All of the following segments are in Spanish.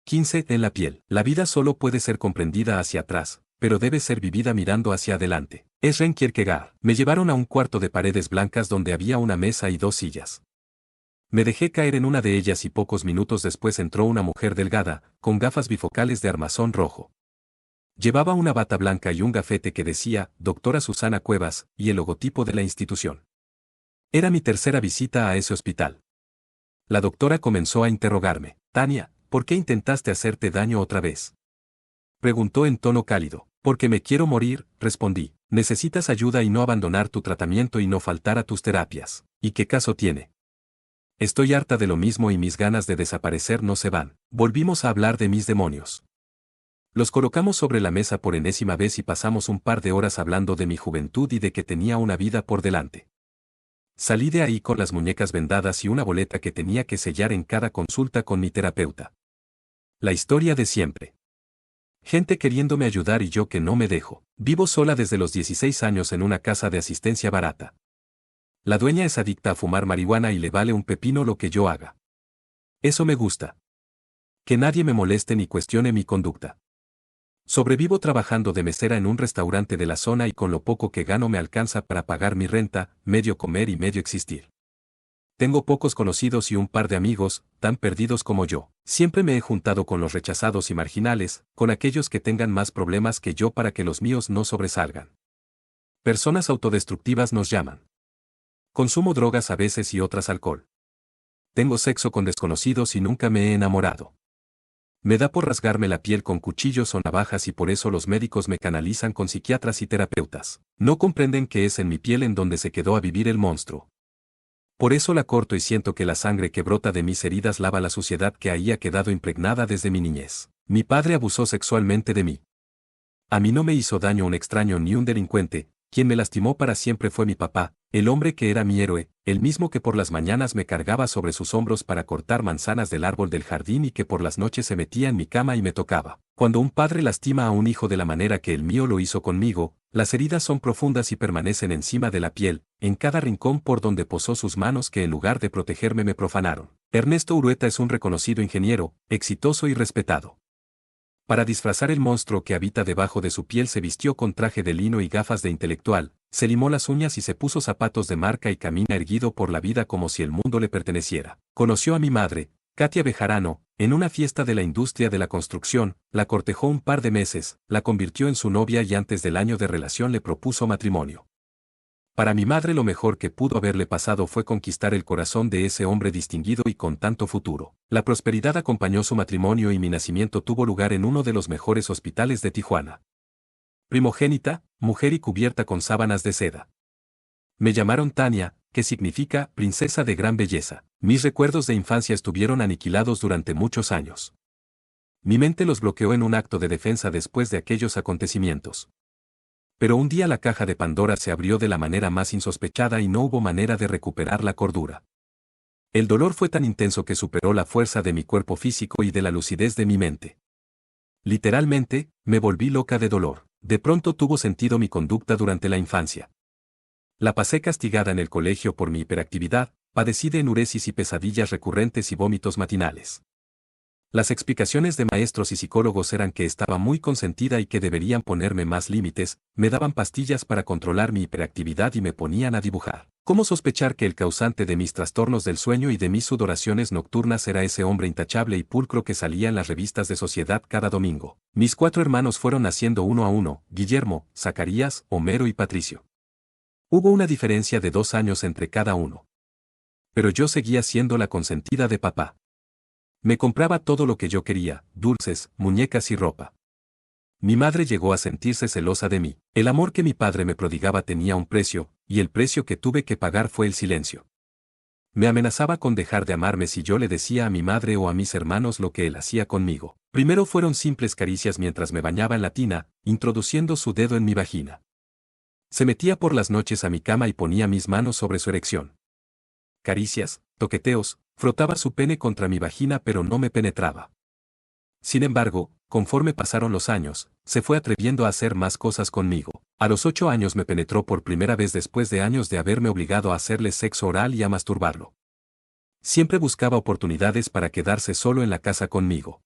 15. En la piel. La vida solo puede ser comprendida hacia atrás, pero debe ser vivida mirando hacia adelante. Es Ren Kierkegaard. Me llevaron a un cuarto de paredes blancas donde había una mesa y 2 sillas. Me dejé caer en una de ellas y pocos minutos después entró una mujer delgada, con gafas bifocales de armazón rojo. Llevaba una bata blanca y un gafete que decía, Doctora Susana Cuevas, y el logotipo de la institución. Era mi tercera visita a ese hospital. La doctora comenzó a interrogarme. Tania, ¿por qué intentaste hacerte daño otra vez? Preguntó en tono cálido. Porque me quiero morir, respondí. Necesitas ayuda y no abandonar tu tratamiento y no faltar a tus terapias. ¿Y qué caso tiene? Estoy harta de lo mismo y mis ganas de desaparecer no se van. Volvimos a hablar de mis demonios. Los colocamos sobre la mesa por enésima vez y pasamos un par de horas hablando de mi juventud y de que tenía una vida por delante. Salí de ahí con las muñecas vendadas y una boleta que tenía que sellar en cada consulta con mi terapeuta. La historia de siempre. Gente queriéndome ayudar y yo que no me dejo. Vivo sola desde los 16 años en una casa de asistencia barata. La dueña es adicta a fumar marihuana y le vale un pepino lo que yo haga. Eso me gusta. Que nadie me moleste ni cuestione mi conducta. Sobrevivo trabajando de mesera en un restaurante de la zona y con lo poco que gano me alcanza para pagar mi renta, medio comer y medio existir. Tengo pocos conocidos y un par de amigos, tan perdidos como yo. Siempre me he juntado con los rechazados y marginales, con aquellos que tengan más problemas que yo para que los míos no sobresalgan. Personas autodestructivas nos llaman. Consumo drogas a veces y otras alcohol. Tengo sexo con desconocidos y nunca me he enamorado. Me da por rasgarme la piel con cuchillos o navajas y por eso los médicos me canalizan con psiquiatras y terapeutas. No comprenden que es en mi piel en donde se quedó a vivir el monstruo. Por eso la corto y siento que la sangre que brota de mis heridas lava la suciedad que ahí ha quedado impregnada desde mi niñez. Mi padre abusó sexualmente de mí. A mí no me hizo daño un extraño ni un delincuente, quien me lastimó para siempre fue mi papá, el hombre que era mi héroe, el mismo que por las mañanas me cargaba sobre sus hombros para cortar manzanas del árbol del jardín y que por las noches se metía en mi cama y me tocaba. Cuando un padre lastima a un hijo de la manera que el mío lo hizo conmigo, las heridas son profundas y permanecen encima de la piel, en cada rincón por donde posó sus manos que en lugar de protegerme me profanaron. Ernesto Urueta es un reconocido ingeniero, exitoso y respetado. Para disfrazar el monstruo que habita debajo de su piel se vistió con traje de lino y gafas de intelectual, se limó las uñas y se puso zapatos de marca y camina erguido por la vida como si el mundo le perteneciera. Conoció a mi madre, Katia Bejarano, en una fiesta de la industria de la construcción, la cortejó un par de meses, la convirtió en su novia y antes del año de relación le propuso matrimonio. Para mi madre lo mejor que pudo haberle pasado fue conquistar el corazón de ese hombre distinguido y con tanto futuro. La prosperidad acompañó su matrimonio y mi nacimiento tuvo lugar en uno de los mejores hospitales de Tijuana. Primogénita, mujer y cubierta con sábanas de seda. Me llamaron Tania, que significa princesa de gran belleza. Mis recuerdos de infancia estuvieron aniquilados durante muchos años. Mi mente los bloqueó en un acto de defensa después de aquellos acontecimientos. Pero un día la caja de Pandora se abrió de la manera más insospechada y no hubo manera de recuperar la cordura. El dolor fue tan intenso que superó la fuerza de mi cuerpo físico y de la lucidez de mi mente. Literalmente, me volví loca de dolor. De pronto tuvo sentido mi conducta durante la infancia. La pasé castigada en el colegio por mi hiperactividad, padecí de enuresis y pesadillas recurrentes y vómitos matinales. Las explicaciones de maestros y psicólogos eran que estaba muy consentida y que deberían ponerme más límites, me daban pastillas para controlar mi hiperactividad y me ponían a dibujar. ¿Cómo sospechar que el causante de mis trastornos del sueño y de mis sudoraciones nocturnas era ese hombre intachable y pulcro que salía en las revistas de sociedad cada domingo? Mis 4 hermanos fueron naciendo uno a uno, Guillermo, Zacarías, Homero y Patricio. Hubo una diferencia de 2 años entre cada uno. Pero yo seguía siendo la consentida de papá. Me compraba todo lo que yo quería, dulces, muñecas y ropa. Mi madre llegó a sentirse celosa de mí. El amor que mi padre me prodigaba tenía un precio, y el precio que tuve que pagar fue el silencio. Me amenazaba con dejar de amarme si yo le decía a mi madre o a mis hermanos lo que él hacía conmigo. Primero fueron simples caricias mientras me bañaba en la tina, introduciendo su dedo en mi vagina. Se metía por las noches a mi cama y ponía mis manos sobre su erección. Caricias, toqueteos, frotaba su pene contra mi vagina pero no me penetraba. Sin embargo, conforme pasaron los años, se fue atreviendo a hacer más cosas conmigo. A los 8 años me penetró por primera vez después de años de haberme obligado a hacerle sexo oral y a masturbarlo. Siempre buscaba oportunidades para quedarse solo en la casa conmigo.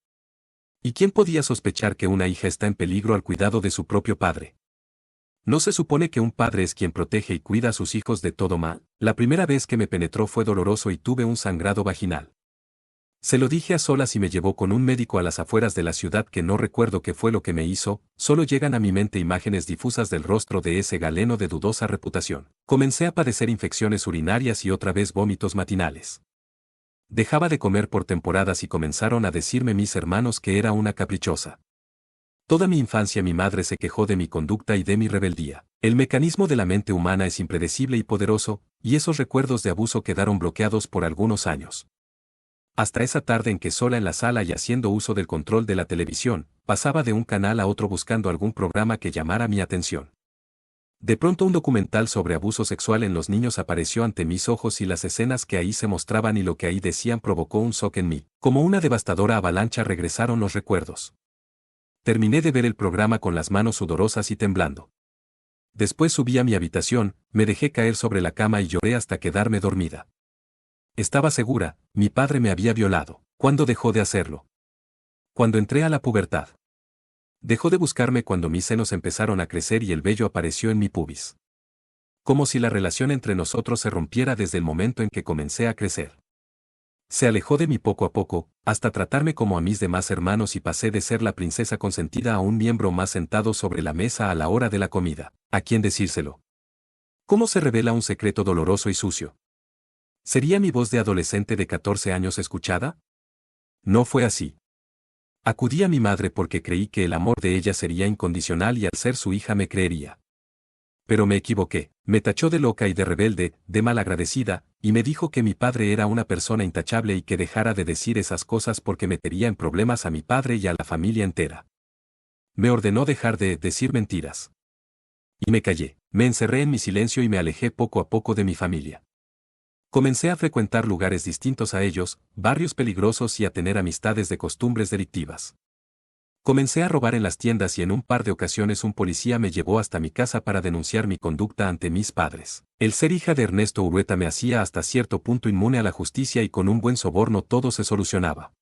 ¿Y quién podía sospechar que una hija está en peligro al cuidado de su propio padre? ¿No se supone que un padre es quien protege y cuida a sus hijos de todo mal? La primera vez que me penetró fue doloroso y tuve un sangrado vaginal. Se lo dije a solas y me llevó con un médico a las afueras de la ciudad que no recuerdo qué fue lo que me hizo, solo llegan a mi mente imágenes difusas del rostro de ese galeno de dudosa reputación. Comencé a padecer infecciones urinarias y otra vez vómitos matinales. Dejaba de comer por temporadas y comenzaron a decirme mis hermanos que era una caprichosa. Toda mi infancia mi madre se quejó de mi conducta y de mi rebeldía. El mecanismo de la mente humana es impredecible y poderoso, y esos recuerdos de abuso quedaron bloqueados por algunos años. Hasta esa tarde en que sola en la sala y haciendo uso del control de la televisión, pasaba de un canal a otro buscando algún programa que llamara mi atención. De pronto un documental sobre abuso sexual en los niños apareció ante mis ojos y las escenas que ahí se mostraban y lo que ahí decían provocó un shock en mí. Como una devastadora avalancha regresaron los recuerdos. Terminé de ver el programa con las manos sudorosas y temblando. Después subí a mi habitación, me dejé caer sobre la cama y lloré hasta quedarme dormida. Estaba segura, mi padre me había violado. ¿Cuándo dejó de hacerlo? Cuando entré a la pubertad. Dejó de buscarme cuando mis senos empezaron a crecer y el vello apareció en mi pubis. Como si la relación entre nosotros se rompiera desde el momento en que comencé a crecer. Se alejó de mí poco a poco, hasta tratarme como a mis demás hermanos y pasé de ser la princesa consentida a un miembro más sentado sobre la mesa a la hora de la comida. ¿A quién decírselo? ¿Cómo se revela un secreto doloroso y sucio? ¿Sería mi voz de adolescente de 14 años escuchada? No fue así. Acudí a mi madre porque creí que el amor de ella sería incondicional y al ser su hija me creería. Pero me equivoqué, me tachó de loca y de rebelde, de malagradecida, y me dijo que mi padre era una persona intachable y que dejara de decir esas cosas porque metería en problemas a mi padre y a la familia entera. Me ordenó dejar de decir mentiras. Y me callé, me encerré en mi silencio y me alejé poco a poco de mi familia. Comencé a frecuentar lugares distintos a ellos, barrios peligrosos y a tener amistades de costumbres delictivas. Comencé a robar en las tiendas y en un par de ocasiones un policía me llevó hasta mi casa para denunciar mi conducta ante mis padres. El ser hija de Ernesto Urueta me hacía hasta cierto punto inmune a la justicia y con un buen soborno todo se solucionaba.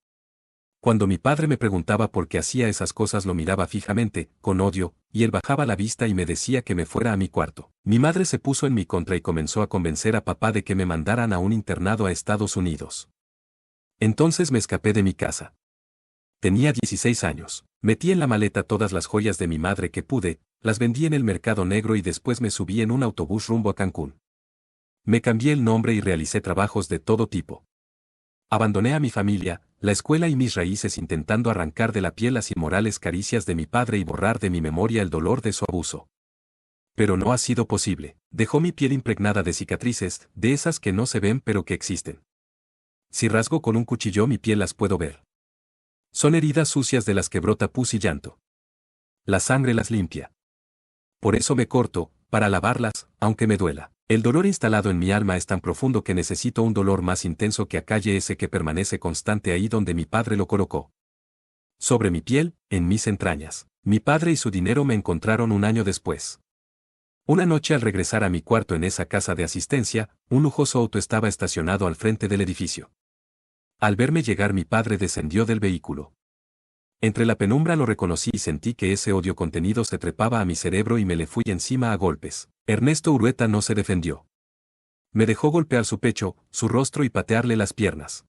Cuando mi padre me preguntaba por qué hacía esas cosas lo miraba fijamente, con odio, y él bajaba la vista y me decía que me fuera a mi cuarto. Mi madre se puso en mi contra y comenzó a convencer a papá de que me mandaran a un internado a Estados Unidos. Entonces me escapé de mi casa. Tenía 16 años. Metí en la maleta todas las joyas de mi madre que pude, las vendí en el mercado negro y después me subí en un autobús rumbo a Cancún. Me cambié el nombre y realicé trabajos de todo tipo. Abandoné a mi familia, la escuela y mis raíces intentando arrancar de la piel las inmorales caricias de mi padre y borrar de mi memoria el dolor de su abuso. Pero no ha sido posible. Dejó mi piel impregnada de cicatrices, de esas que no se ven pero que existen. Si rasgo con un cuchillo mi piel las puedo ver. Son heridas sucias de las que brota pus y llanto. La sangre las limpia. Por eso me corto, para lavarlas, aunque me duela. El dolor instalado en mi alma es tan profundo que necesito un dolor más intenso que acalle ese que permanece constante ahí donde mi padre lo colocó. Sobre mi piel, en mis entrañas. Mi padre y su dinero me encontraron un año después. Una noche al regresar a mi cuarto en esa casa de asistencia, un lujoso auto estaba estacionado al frente del edificio. Al verme llegar mi padre descendió del vehículo. Entre la penumbra lo reconocí y sentí que ese odio contenido se trepaba a mi cerebro y me le fui encima a golpes. Ernesto Urueta no se defendió. Me dejó golpear su pecho, su rostro y patearle las piernas.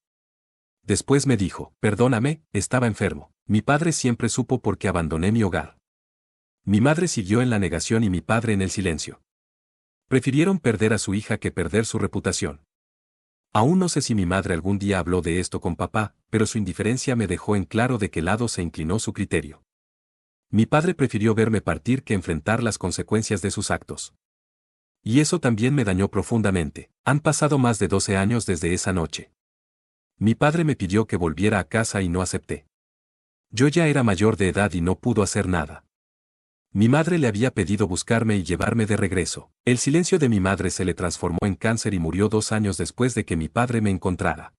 Después me dijo, perdóname, estaba enfermo. Mi padre siempre supo por qué abandoné mi hogar. Mi madre siguió en la negación y mi padre en el silencio. Prefirieron perder a su hija que perder su reputación. Aún no sé si mi madre algún día habló de esto con papá, pero su indiferencia me dejó en claro de qué lado se inclinó su criterio. Mi padre prefirió verme partir que enfrentar las consecuencias de sus actos. Y eso también me dañó profundamente. Han pasado más de 12 años desde esa noche. Mi padre me pidió que volviera a casa y no acepté. Yo ya era mayor de edad y no pudo hacer nada. Mi madre le había pedido buscarme y llevarme de regreso. El silencio de mi madre se le transformó en cáncer y murió 2 años después de que mi padre me encontrara.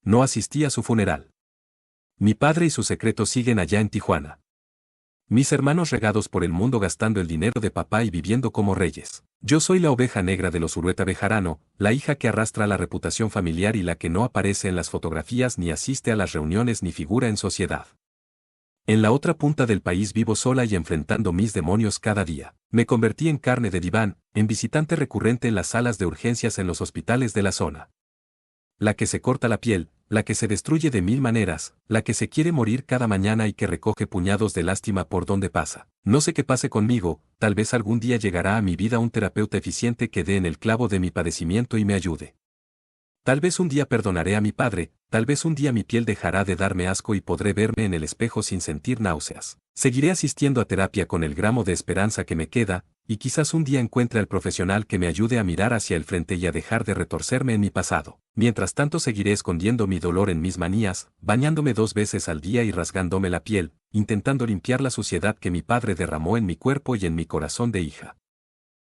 No asistí a su funeral. Mi padre y su secreto siguen allá en Tijuana. Mis hermanos regados por el mundo gastando el dinero de papá y viviendo como reyes. Yo soy la oveja negra de los Urueta Bejarano, la hija que arrastra la reputación familiar y la que no aparece en las fotografías ni asiste a las reuniones ni figura en sociedad. En la otra punta del país vivo sola y enfrentando mis demonios cada día. Me convertí en carne de diván, en visitante recurrente en las salas de urgencias en los hospitales de la zona. La que se corta la piel, la que se destruye de mil maneras, la que se quiere morir cada mañana y que recoge puñados de lástima por donde pasa. No sé qué pase conmigo, tal vez algún día llegará a mi vida un terapeuta eficiente que dé en el clavo de mi padecimiento y me ayude. Tal vez un día perdonaré a mi padre, tal vez un día mi piel dejará de darme asco y podré verme en el espejo sin sentir náuseas. Seguiré asistiendo a terapia con el gramo de esperanza que me queda, y quizás un día encuentre al profesional que me ayude a mirar hacia el frente y a dejar de retorcerme en mi pasado. Mientras tanto seguiré escondiendo mi dolor en mis manías, bañándome 2 veces al día y rasgándome la piel, intentando limpiar la suciedad que mi padre derramó en mi cuerpo y en mi corazón de hija.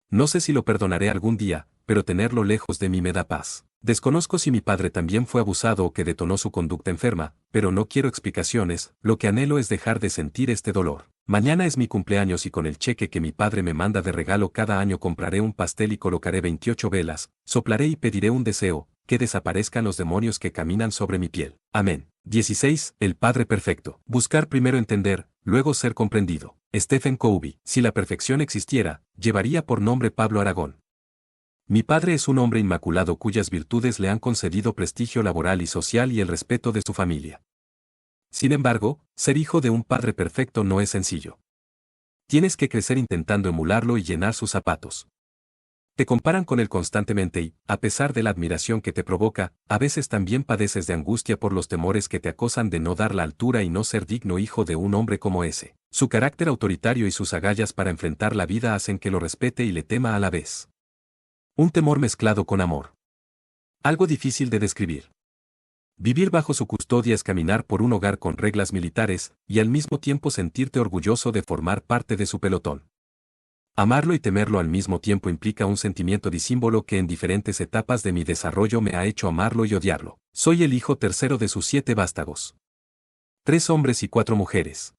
No sé si lo perdonaré algún día, pero tenerlo lejos de mí me da paz. Desconozco si mi padre también fue abusado o que detonó su conducta enferma, pero no quiero explicaciones, lo que anhelo es dejar de sentir este dolor. Mañana es mi cumpleaños y con el cheque que mi padre me manda de regalo cada año compraré un pastel y colocaré 28 velas, soplaré y pediré un deseo, que desaparezcan los demonios que caminan sobre mi piel. Amén. 16. El Padre Perfecto. Buscar primero entender, luego ser comprendido. Stephen Covey. Si la perfección existiera, llevaría por nombre Pablo Aragón. Mi padre es un hombre inmaculado cuyas virtudes le han concedido prestigio laboral y social y el respeto de su familia. Sin embargo, ser hijo de un padre perfecto no es sencillo. Tienes que crecer intentando emularlo y llenar sus zapatos. Te comparan con él constantemente y, a pesar de la admiración que te provoca, a veces también padeces de angustia por los temores que te acosan de no dar la altura y no ser digno hijo de un hombre como ese. Su carácter autoritario y sus agallas para enfrentar la vida hacen que lo respete y le tema a la vez. Un temor mezclado con amor. Algo difícil de describir. Vivir bajo su custodia es caminar por un hogar con reglas militares, y al mismo tiempo sentirte orgulloso de formar parte de su pelotón. Amarlo y temerlo al mismo tiempo implica un sentimiento disímbolo que en diferentes etapas de mi desarrollo me ha hecho amarlo y odiarlo. Soy el hijo tercero de sus 7 vástagos. 3 hombres y 4 mujeres.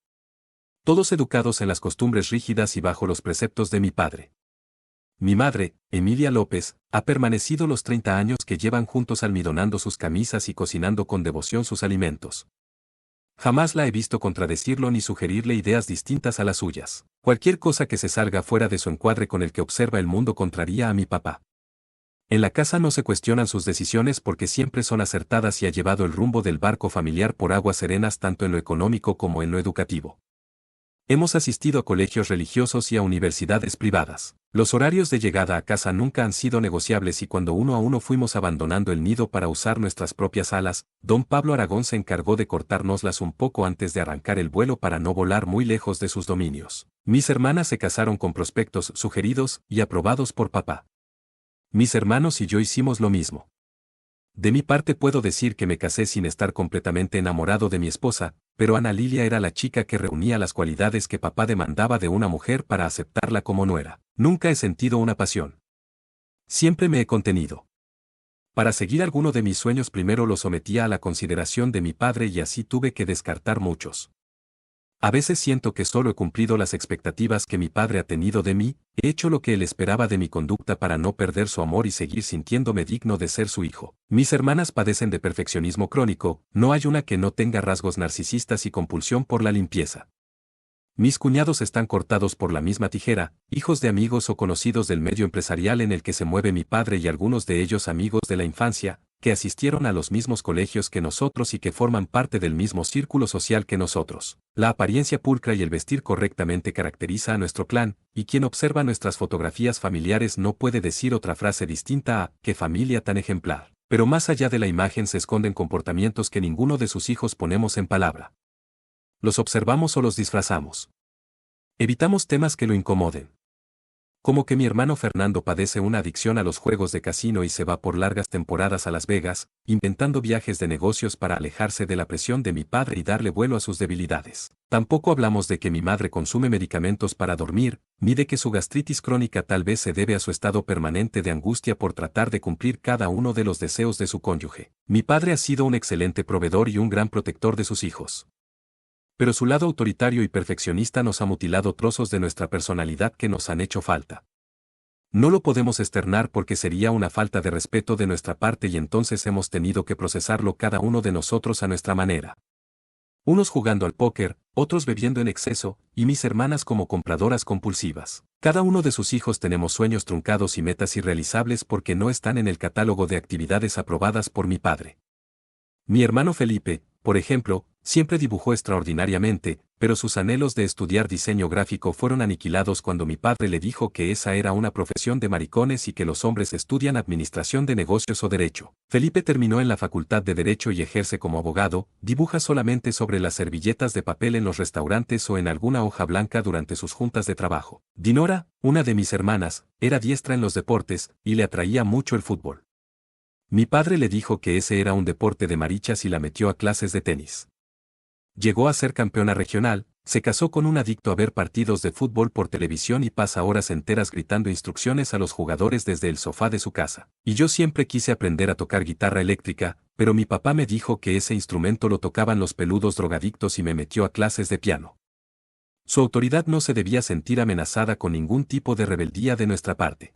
Todos educados en las costumbres rígidas y bajo los preceptos de mi padre. Mi madre, Emilia López, ha permanecido los 30 años que llevan juntos almidonando sus camisas y cocinando con devoción sus alimentos. Jamás la he visto contradecirlo ni sugerirle ideas distintas a las suyas. Cualquier cosa que se salga fuera de su encuadre con el que observa el mundo contraría a mi papá. En la casa no se cuestionan sus decisiones porque siempre son acertadas y ha llevado el rumbo del barco familiar por aguas serenas tanto en lo económico como en lo educativo. Hemos asistido a colegios religiosos y a universidades privadas. Los horarios de llegada a casa nunca han sido negociables y cuando uno a uno fuimos abandonando el nido para usar nuestras propias alas, don Pablo Aragón se encargó de cortárnoslas un poco antes de arrancar el vuelo para no volar muy lejos de sus dominios. Mis hermanas se casaron con prospectos sugeridos y aprobados por papá. Mis hermanos y yo hicimos lo mismo. De mi parte puedo decir que me casé sin estar completamente enamorado de mi esposa, pero Ana Lilia era la chica que reunía las cualidades que papá demandaba de una mujer para aceptarla como nuera. Nunca he sentido una pasión. Siempre me he contenido. Para seguir alguno de mis sueños primero lo sometía a la consideración de mi padre y así tuve que descartar muchos. A veces siento que solo he cumplido las expectativas que mi padre ha tenido de mí, he hecho lo que él esperaba de mi conducta para no perder su amor y seguir sintiéndome digno de ser su hijo. Mis hermanas padecen de perfeccionismo crónico, no hay una que no tenga rasgos narcisistas y compulsión por la limpieza. Mis cuñados están cortados por la misma tijera, hijos de amigos o conocidos del medio empresarial en el que se mueve mi padre y algunos de ellos amigos de la infancia, que asistieron a los mismos colegios que nosotros y que forman parte del mismo círculo social que nosotros. La apariencia pulcra y el vestir correctamente caracteriza a nuestro clan, y quien observa nuestras fotografías familiares no puede decir otra frase distinta a «qué familia tan ejemplar». Pero más allá de la imagen se esconden comportamientos que ninguno de sus hijos ponemos en palabra. Los observamos o los disfrazamos. Evitamos temas que lo incomoden. Como que mi hermano Fernando padece una adicción a los juegos de casino y se va por largas temporadas a Las Vegas, inventando viajes de negocios para alejarse de la presión de mi padre y darle vuelo a sus debilidades. Tampoco hablamos de que mi madre consume medicamentos para dormir, ni de que su gastritis crónica tal vez se debe a su estado permanente de angustia por tratar de cumplir cada uno de los deseos de su cónyuge. Mi padre ha sido un excelente proveedor y un gran protector de sus hijos. Pero su lado autoritario y perfeccionista nos ha mutilado trozos de nuestra personalidad que nos han hecho falta. No lo podemos externar porque sería una falta de respeto de nuestra parte y entonces hemos tenido que procesarlo cada uno de nosotros a nuestra manera. Unos jugando al póker, otros bebiendo en exceso, y mis hermanas como compradoras compulsivas. Cada uno de sus hijos tenemos sueños truncados y metas irrealizables porque no están en el catálogo de actividades aprobadas por mi padre. Mi hermano Felipe, por ejemplo, siempre dibujó extraordinariamente, pero sus anhelos de estudiar diseño gráfico fueron aniquilados cuando mi padre le dijo que esa era una profesión de maricones y que los hombres estudian administración de negocios o derecho. Felipe terminó en la Facultad de Derecho y ejerce como abogado, dibuja solamente sobre las servilletas de papel en los restaurantes o en alguna hoja blanca durante sus juntas de trabajo. Dinora, una de mis hermanas, era diestra en los deportes, y le atraía mucho el fútbol. Mi padre le dijo que ese era un deporte de marichas y la metió a clases de tenis. Llegó a ser campeona regional, se casó con un adicto a ver partidos de fútbol por televisión y pasa horas enteras gritando instrucciones a los jugadores desde el sofá de su casa. Y yo siempre quise aprender a tocar guitarra eléctrica, pero mi papá me dijo que ese instrumento lo tocaban los peludos drogadictos y me metió a clases de piano. Su autoridad no se debía sentir amenazada con ningún tipo de rebeldía de nuestra parte.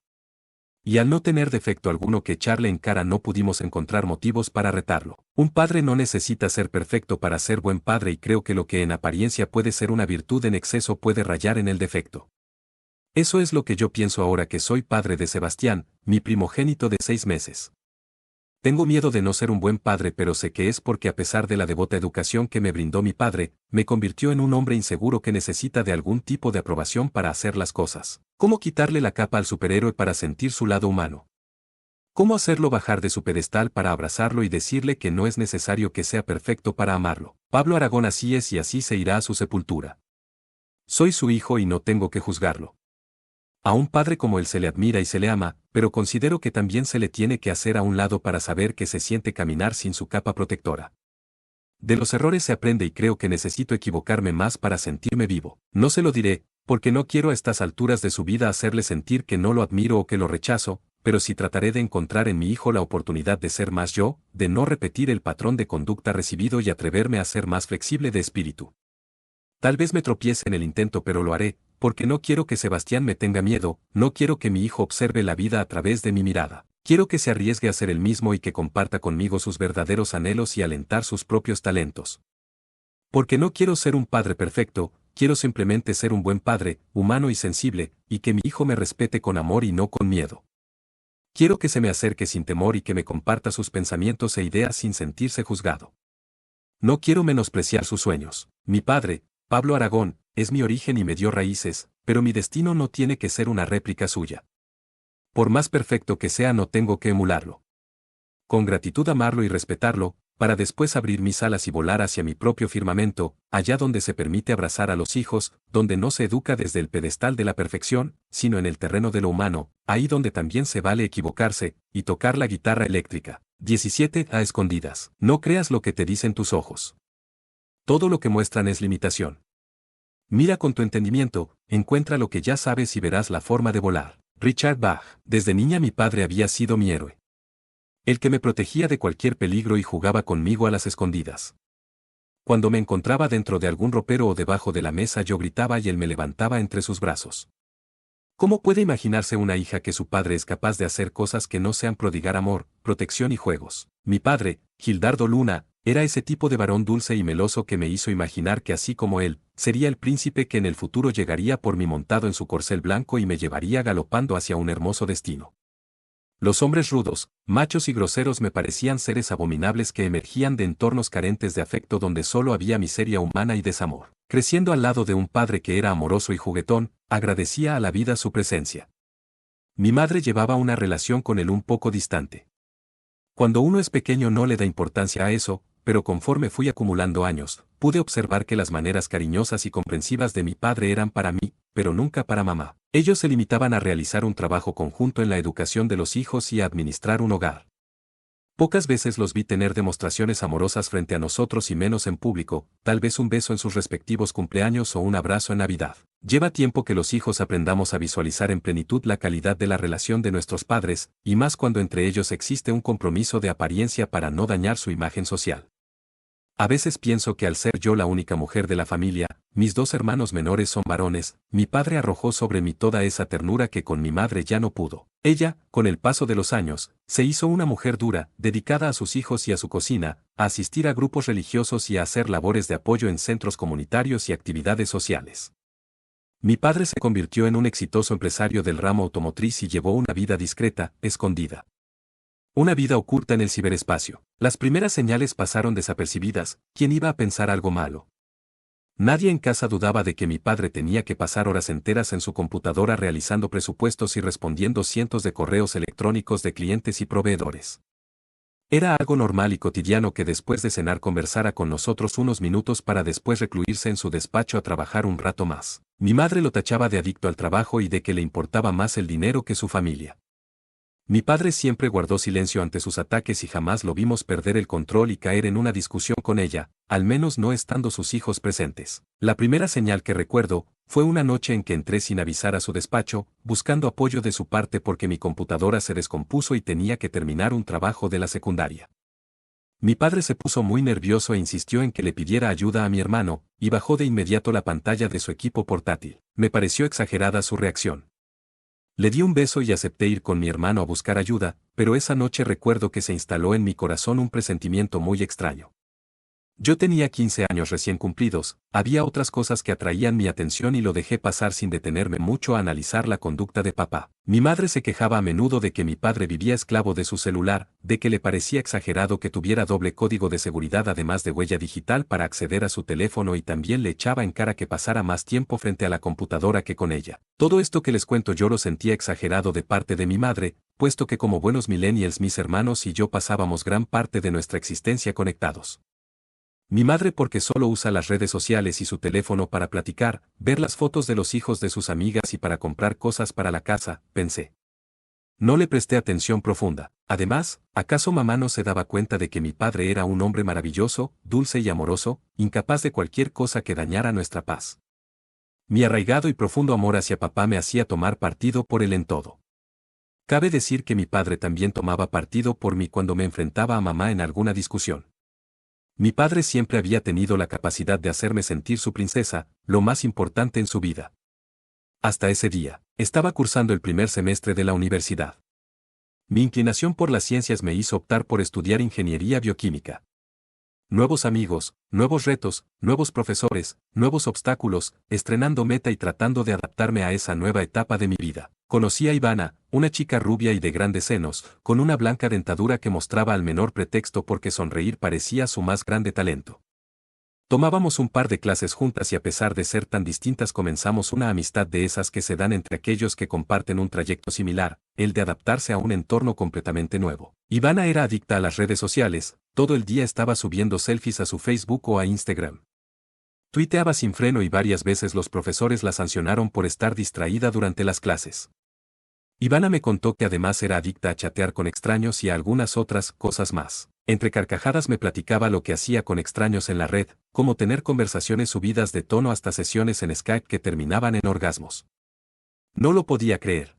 Y al no tener defecto alguno que echarle en cara no pudimos encontrar motivos para retarlo. Un padre no necesita ser perfecto para ser buen padre y creo que lo que en apariencia puede ser una virtud en exceso puede rayar en el defecto. Eso es lo que yo pienso ahora que soy padre de Sebastián, mi primogénito de 6 meses. Tengo miedo de no ser un buen padre, pero sé que es porque a pesar de la devota educación que me brindó mi padre, me convirtió en un hombre inseguro que necesita de algún tipo de aprobación para hacer las cosas. ¿Cómo quitarle la capa al superhéroe para sentir su lado humano? ¿Cómo hacerlo bajar de su pedestal para abrazarlo y decirle que no es necesario que sea perfecto para amarlo? Pablo Aragón así es y así se irá a su sepultura. Soy su hijo y no tengo que juzgarlo. A un padre como él se le admira y se le ama, pero considero que también se le tiene que hacer a un lado para saber que se siente caminar sin su capa protectora. De los errores se aprende y creo que necesito equivocarme más para sentirme vivo. No se lo diré, porque no quiero a estas alturas de su vida hacerle sentir que no lo admiro o que lo rechazo, pero sí trataré de encontrar en mi hijo la oportunidad de ser más yo, de no repetir el patrón de conducta recibido y atreverme a ser más flexible de espíritu. Tal vez me tropiece en el intento, pero lo haré, porque no quiero que Sebastián me tenga miedo, no quiero que mi hijo observe la vida a través de mi mirada. Quiero que se arriesgue a ser el mismo y que comparta conmigo sus verdaderos anhelos y alentar sus propios talentos. Porque no quiero ser un padre perfecto, quiero simplemente ser un buen padre, humano y sensible, y que mi hijo me respete con amor y no con miedo. Quiero que se me acerque sin temor y que me comparta sus pensamientos e ideas sin sentirse juzgado. No quiero menospreciar sus sueños. Mi padre, Pablo Aragón, es mi origen y me dio raíces, pero mi destino no tiene que ser una réplica suya. Por más perfecto que sea, no tengo que emularlo. Con gratitud amarlo y respetarlo, para después abrir mis alas y volar hacia mi propio firmamento, allá donde se permite abrazar a los hijos, donde no se educa desde el pedestal de la perfección, sino en el terreno de lo humano, ahí donde también se vale equivocarse, y tocar la guitarra eléctrica. 17. A escondidas. No creas lo que te dicen tus ojos. Todo lo que muestran es limitación. Mira con tu entendimiento, encuentra lo que ya sabes y verás la forma de volar. Richard Bach. Desde niña mi padre había sido mi héroe. El que me protegía de cualquier peligro y jugaba conmigo a las escondidas. Cuando me encontraba dentro de algún ropero o debajo de la mesa yo gritaba y él me levantaba entre sus brazos. ¿Cómo puede imaginarse una hija que su padre es capaz de hacer cosas que no sean prodigar amor, protección y juegos? Mi padre, Gildardo Luna, era ese tipo de varón dulce y meloso que me hizo imaginar que así como él, sería el príncipe que en el futuro llegaría por mí montado en su corcel blanco y me llevaría galopando hacia un hermoso destino. Los hombres rudos, machos y groseros me parecían seres abominables que emergían de entornos carentes de afecto donde solo había miseria humana y desamor. Creciendo al lado de un padre que era amoroso y juguetón, agradecía a la vida su presencia. Mi madre llevaba una relación con él un poco distante. Cuando uno es pequeño no le da importancia a eso, pero conforme fui acumulando años, pude observar que las maneras cariñosas y comprensivas de mi padre eran para mí, pero nunca para mamá. Ellos se limitaban a realizar un trabajo conjunto en la educación de los hijos y a administrar un hogar. Pocas veces los vi tener demostraciones amorosas frente a nosotros y menos en público, tal vez un beso en sus respectivos cumpleaños o un abrazo en Navidad. Lleva tiempo que los hijos aprendamos a visualizar en plenitud la calidad de la relación de nuestros padres, y más cuando entre ellos existe un compromiso de apariencia para no dañar su imagen social. A veces pienso que al ser yo la única mujer de la familia, mis dos hermanos menores son varones, mi padre arrojó sobre mí toda esa ternura que con mi madre ya no pudo. Ella, con el paso de los años, se hizo una mujer dura, dedicada a sus hijos y a su cocina, a asistir a grupos religiosos y a hacer labores de apoyo en centros comunitarios y actividades sociales. Mi padre se convirtió en un exitoso empresario del ramo automotriz y llevó una vida discreta, escondida. Una vida oculta en el ciberespacio. Las primeras señales pasaron desapercibidas, ¿quién iba a pensar algo malo? Nadie en casa dudaba de que mi padre tenía que pasar horas enteras en su computadora realizando presupuestos y respondiendo cientos de correos electrónicos de clientes y proveedores. Era algo normal y cotidiano que después de cenar conversara con nosotros unos minutos para después recluirse en su despacho a trabajar un rato más. Mi madre lo tachaba de adicto al trabajo y de que le importaba más el dinero que su familia. Mi padre siempre guardó silencio ante sus ataques y jamás lo vimos perder el control y caer en una discusión con ella, al menos no estando sus hijos presentes. La primera señal que recuerdo fue una noche en que entré sin avisar a su despacho, buscando apoyo de su parte porque mi computadora se descompuso y tenía que terminar un trabajo de la secundaria. Mi padre se puso muy nervioso e insistió en que le pidiera ayuda a mi hermano, y bajó de inmediato la pantalla de su equipo portátil. Me pareció exagerada su reacción. Le di un beso y acepté ir con mi hermano a buscar ayuda, pero esa noche recuerdo que se instaló en mi corazón un presentimiento muy extraño. Yo tenía 15 años recién cumplidos, había otras cosas que atraían mi atención y lo dejé pasar sin detenerme mucho a analizar la conducta de papá. Mi madre se quejaba a menudo de que mi padre vivía esclavo de su celular, de que le parecía exagerado que tuviera doble código de seguridad además de huella digital para acceder a su teléfono y también le echaba en cara que pasara más tiempo frente a la computadora que con ella. Todo esto que les cuento yo lo sentía exagerado de parte de mi madre, puesto que como buenos millennials mis hermanos y yo pasábamos gran parte de nuestra existencia conectados. Mi madre porque solo usa las redes sociales y su teléfono para platicar, ver las fotos de los hijos de sus amigas y para comprar cosas para la casa, pensé. No le presté atención profunda. Además, ¿acaso mamá no se daba cuenta de que mi padre era un hombre maravilloso, dulce y amoroso, incapaz de cualquier cosa que dañara nuestra paz? Mi arraigado y profundo amor hacia papá me hacía tomar partido por él en todo. Cabe decir que mi padre también tomaba partido por mí cuando me enfrentaba a mamá en alguna discusión. Mi padre siempre había tenido la capacidad de hacerme sentir su princesa, lo más importante en su vida. Hasta ese día, estaba cursando el primer semestre de la universidad. Mi inclinación por las ciencias me hizo optar por estudiar ingeniería bioquímica. Nuevos amigos, nuevos retos, nuevos profesores, nuevos obstáculos, estrenando meta y tratando de adaptarme a esa nueva etapa de mi vida. Conocí a Ivana, una chica rubia y de grandes senos, con una blanca dentadura que mostraba al menor pretexto porque sonreír parecía su más grande talento. Tomábamos un par de clases juntas y a pesar de ser tan distintas comenzamos una amistad de esas que se dan entre aquellos que comparten un trayecto similar, el de adaptarse a un entorno completamente nuevo. Ivana era adicta a las redes sociales, todo el día estaba subiendo selfies a su Facebook o a Instagram. Tuiteaba sin freno y varias veces los profesores la sancionaron por estar distraída durante las clases. Ivana me contó que además era adicta a chatear con extraños y a algunas otras cosas más. Entre carcajadas me platicaba lo que hacía con extraños en la red, como tener conversaciones subidas de tono hasta sesiones en Skype que terminaban en orgasmos. No lo podía creer.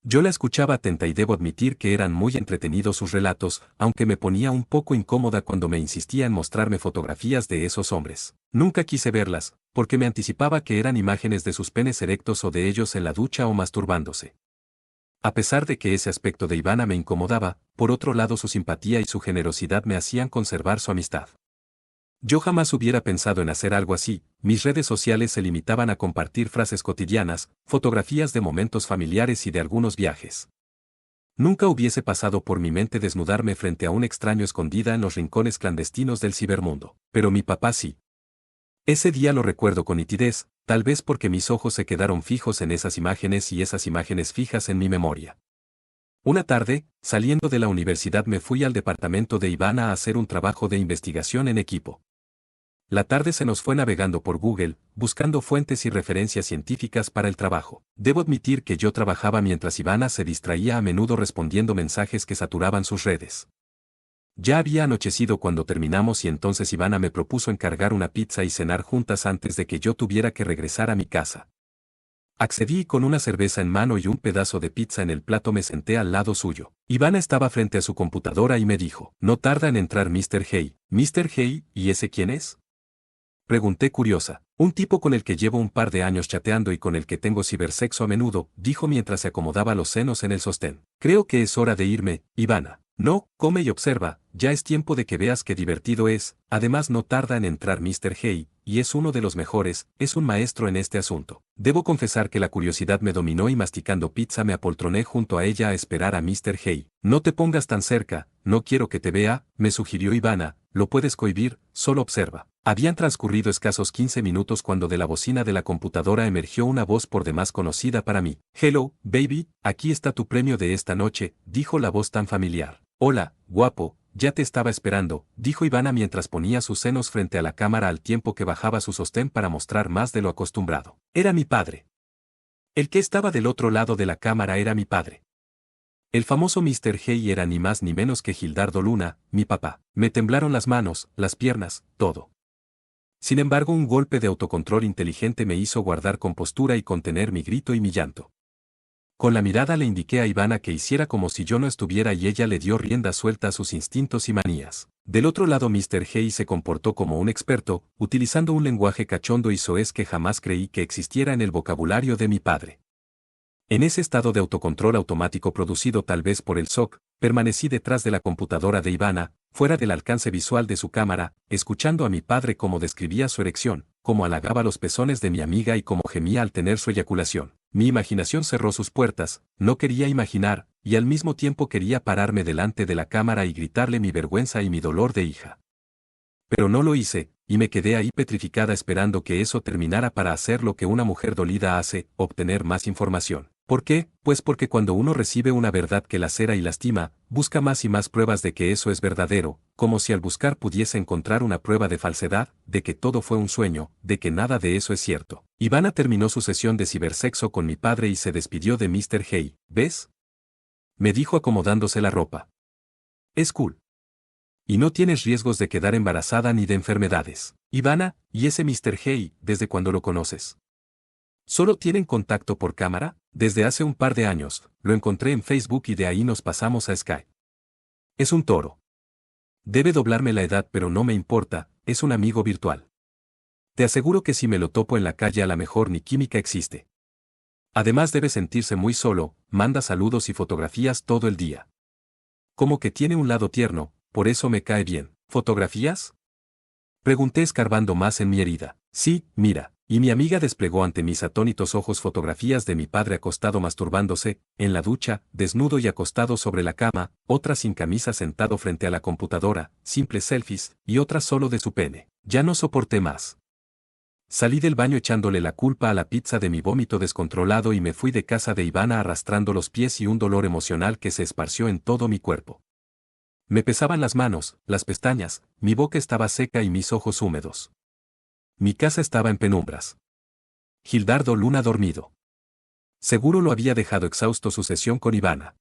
Yo la escuchaba atenta y debo admitir que eran muy entretenidos sus relatos, aunque me ponía un poco incómoda cuando me insistía en mostrarme fotografías de esos hombres. Nunca quise verlas, porque me anticipaba que eran imágenes de sus penes erectos o de ellos en la ducha o masturbándose. A pesar de que ese aspecto de Ivana me incomodaba, por otro lado su simpatía y su generosidad me hacían conservar su amistad. Yo jamás hubiera pensado en hacer algo así, mis redes sociales se limitaban a compartir frases cotidianas, fotografías de momentos familiares y de algunos viajes. Nunca hubiese pasado por mi mente desnudarme frente a un extraño escondida en los rincones clandestinos del cibermundo, pero mi papá sí. Ese día lo recuerdo con nitidez, tal vez porque mis ojos se quedaron fijos en esas imágenes y esas imágenes fijas en mi memoria. Una tarde, saliendo de la universidad me fui al departamento de Ivana a hacer un trabajo de investigación en equipo. La tarde se nos fue navegando por Google, buscando fuentes y referencias científicas para el trabajo. Debo admitir que yo trabajaba mientras Ivana se distraía a menudo respondiendo mensajes que saturaban sus redes. Ya había anochecido cuando terminamos y entonces Ivana me propuso encargar una pizza y cenar juntas antes de que yo tuviera que regresar a mi casa. Accedí y con una cerveza en mano y un pedazo de pizza en el plato me senté al lado suyo. Ivana estaba frente a su computadora y me dijo, no tarda en entrar Mr. Hey. ¿Mr. Hey, y ese quién es? Pregunté curiosa. Un tipo con el que llevo un par de años chateando y con el que tengo cibersexo a menudo, dijo mientras se acomodaba los senos en el sostén. Creo que es hora de irme, Ivana. No, come y observa, ya es tiempo de que veas qué divertido es, además no tarda en entrar Mr. Hay, y es uno de los mejores, es un maestro en este asunto. Debo confesar que la curiosidad me dominó y masticando pizza me apoltroné junto a ella a esperar a Mr. Hay. No te pongas tan cerca, no quiero que te vea, me sugirió Ivana, lo puedes cohibir, solo observa. Habían transcurrido escasos 15 minutos cuando de la bocina de la computadora emergió una voz por demás conocida para mí. Hello, baby, aquí está tu premio de esta noche, dijo la voz tan familiar. Hola, guapo, ya te estaba esperando, dijo Ivana mientras ponía sus senos frente a la cámara al tiempo que bajaba su sostén para mostrar más de lo acostumbrado. Era mi padre. El que estaba del otro lado de la cámara era mi padre. El famoso Mr. Hay era ni más ni menos que Gildardo Luna, mi papá. Me temblaron las manos, las piernas, todo. Sin embargo, un golpe de autocontrol inteligente me hizo guardar compostura y contener mi grito y mi llanto. Con la mirada le indiqué a Ivana que hiciera como si yo no estuviera y ella le dio rienda suelta a sus instintos y manías. Del otro lado Mr. Hay se comportó como un experto, utilizando un lenguaje cachondo y soez que jamás creí que existiera en el vocabulario de mi padre. En ese estado de autocontrol automático producido tal vez por el shock, permanecí detrás de la computadora de Ivana, fuera del alcance visual de su cámara, escuchando a mi padre cómo describía su erección, cómo halagaba los pezones de mi amiga y cómo gemía al tener su eyaculación. Mi imaginación cerró sus puertas, no quería imaginar, y al mismo tiempo quería pararme delante de la cámara y gritarle mi vergüenza y mi dolor de hija. Pero no lo hice, y me quedé ahí petrificada esperando que eso terminara para hacer lo que una mujer dolida hace, obtener más información. ¿Por qué? Pues porque cuando uno recibe una verdad que lacera y lastima, busca más y más pruebas de que eso es verdadero, como si al buscar pudiese encontrar una prueba de falsedad, de que todo fue un sueño, de que nada de eso es cierto. Ivana terminó su sesión de cibersexo con mi padre y se despidió de Mr. Hay. ¿Ves? Me dijo acomodándose la ropa. Es cool. Y no tienes riesgos de quedar embarazada ni de enfermedades. Ivana, ¿y ese Mr. Hay, desde cuándo lo conoces? ¿Solo tienen contacto por cámara? Desde hace un par de años, lo encontré en Facebook y de ahí nos pasamos a Skype. Es un toro. Debe doblarme la edad pero no me importa, es un amigo virtual. Te aseguro que si me lo topo en la calle a la mejor ni química existe. Además debe sentirse muy solo, manda saludos y fotografías todo el día. Como que tiene un lado tierno, por eso me cae bien. ¿Fotografías? Pregunté escarbando más en mi herida. Sí, mira. Y mi amiga desplegó ante mis atónitos ojos fotografías de mi padre acostado masturbándose, en la ducha, desnudo y acostado sobre la cama, otras sin camisa sentado frente a la computadora, simples selfies, y otras solo de su pene. Ya no soporté más. Salí del baño echándole la culpa a la pizza de mi vómito descontrolado y me fui de casa de Ivana arrastrando los pies y un dolor emocional que se esparció en todo mi cuerpo. Me pesaban las manos, las pestañas, mi boca estaba seca y mis ojos húmedos. Mi casa estaba en penumbras. Gildardo Luna dormido. Seguro lo había dejado exhausto su sesión con Ivana.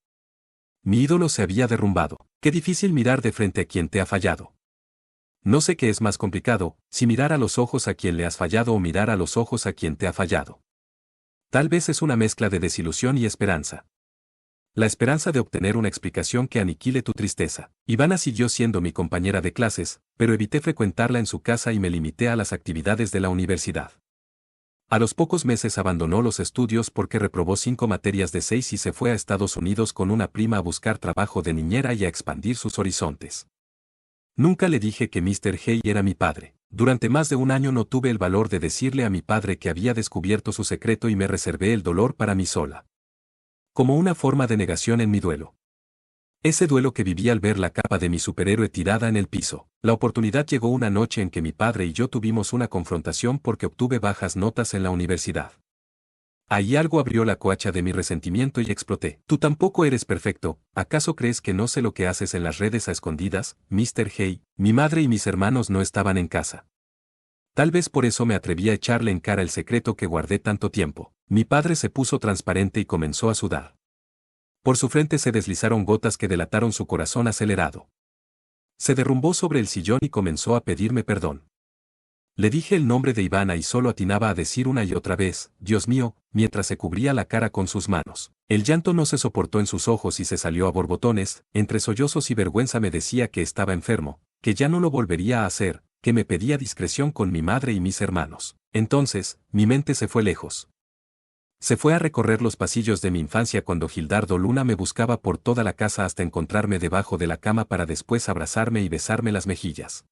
Mi ídolo se había derrumbado. Qué difícil mirar de frente a quien te ha fallado. No sé qué es más complicado, si mirar a los ojos a quien le has fallado o mirar a los ojos a quien te ha fallado. Tal vez es una mezcla de desilusión y esperanza. La esperanza de obtener una explicación que aniquile tu tristeza. Ivana siguió siendo mi compañera de clases, pero evité frecuentarla en su casa y me limité a las actividades de la universidad. A los pocos meses abandonó los estudios porque reprobó 5 materias de 6 y se fue a Estados Unidos con una prima a buscar trabajo de niñera y a expandir sus horizontes. Nunca le dije que Mr. Hay era mi padre. Durante más de un año no tuve el valor de decirle a mi padre que había descubierto su secreto y me reservé el dolor para mí sola. Como una forma de negación en mi duelo. Ese duelo que viví al ver la capa de mi superhéroe tirada en el piso. La oportunidad llegó una noche en que mi padre y yo tuvimos una confrontación porque obtuve bajas notas en la universidad. Ahí algo abrió la coacha de mi resentimiento y exploté. Tú tampoco eres perfecto, ¿acaso crees que no sé lo que haces en las redes a escondidas, Mr. Hay? Mi madre y mis hermanos no estaban en casa. Tal vez por eso me atreví a echarle en cara el secreto que guardé tanto tiempo. Mi padre se puso transparente y comenzó a sudar. Por su frente se deslizaron gotas que delataron su corazón acelerado. Se derrumbó sobre el sillón y comenzó a pedirme perdón. Le dije el nombre de Ivana y solo atinaba a decir una y otra vez, Dios mío, mientras se cubría la cara con sus manos. El llanto no se soportó en sus ojos y se salió a borbotones, entre sollozos y vergüenza me decía que estaba enfermo, que ya no lo volvería a hacer, que me pedía discreción con mi madre y mis hermanos. Entonces, mi mente se fue lejos. Se fue a recorrer los pasillos de mi infancia cuando Gildardo Luna me buscaba por toda la casa hasta encontrarme debajo de la cama para después abrazarme y besarme las mejillas.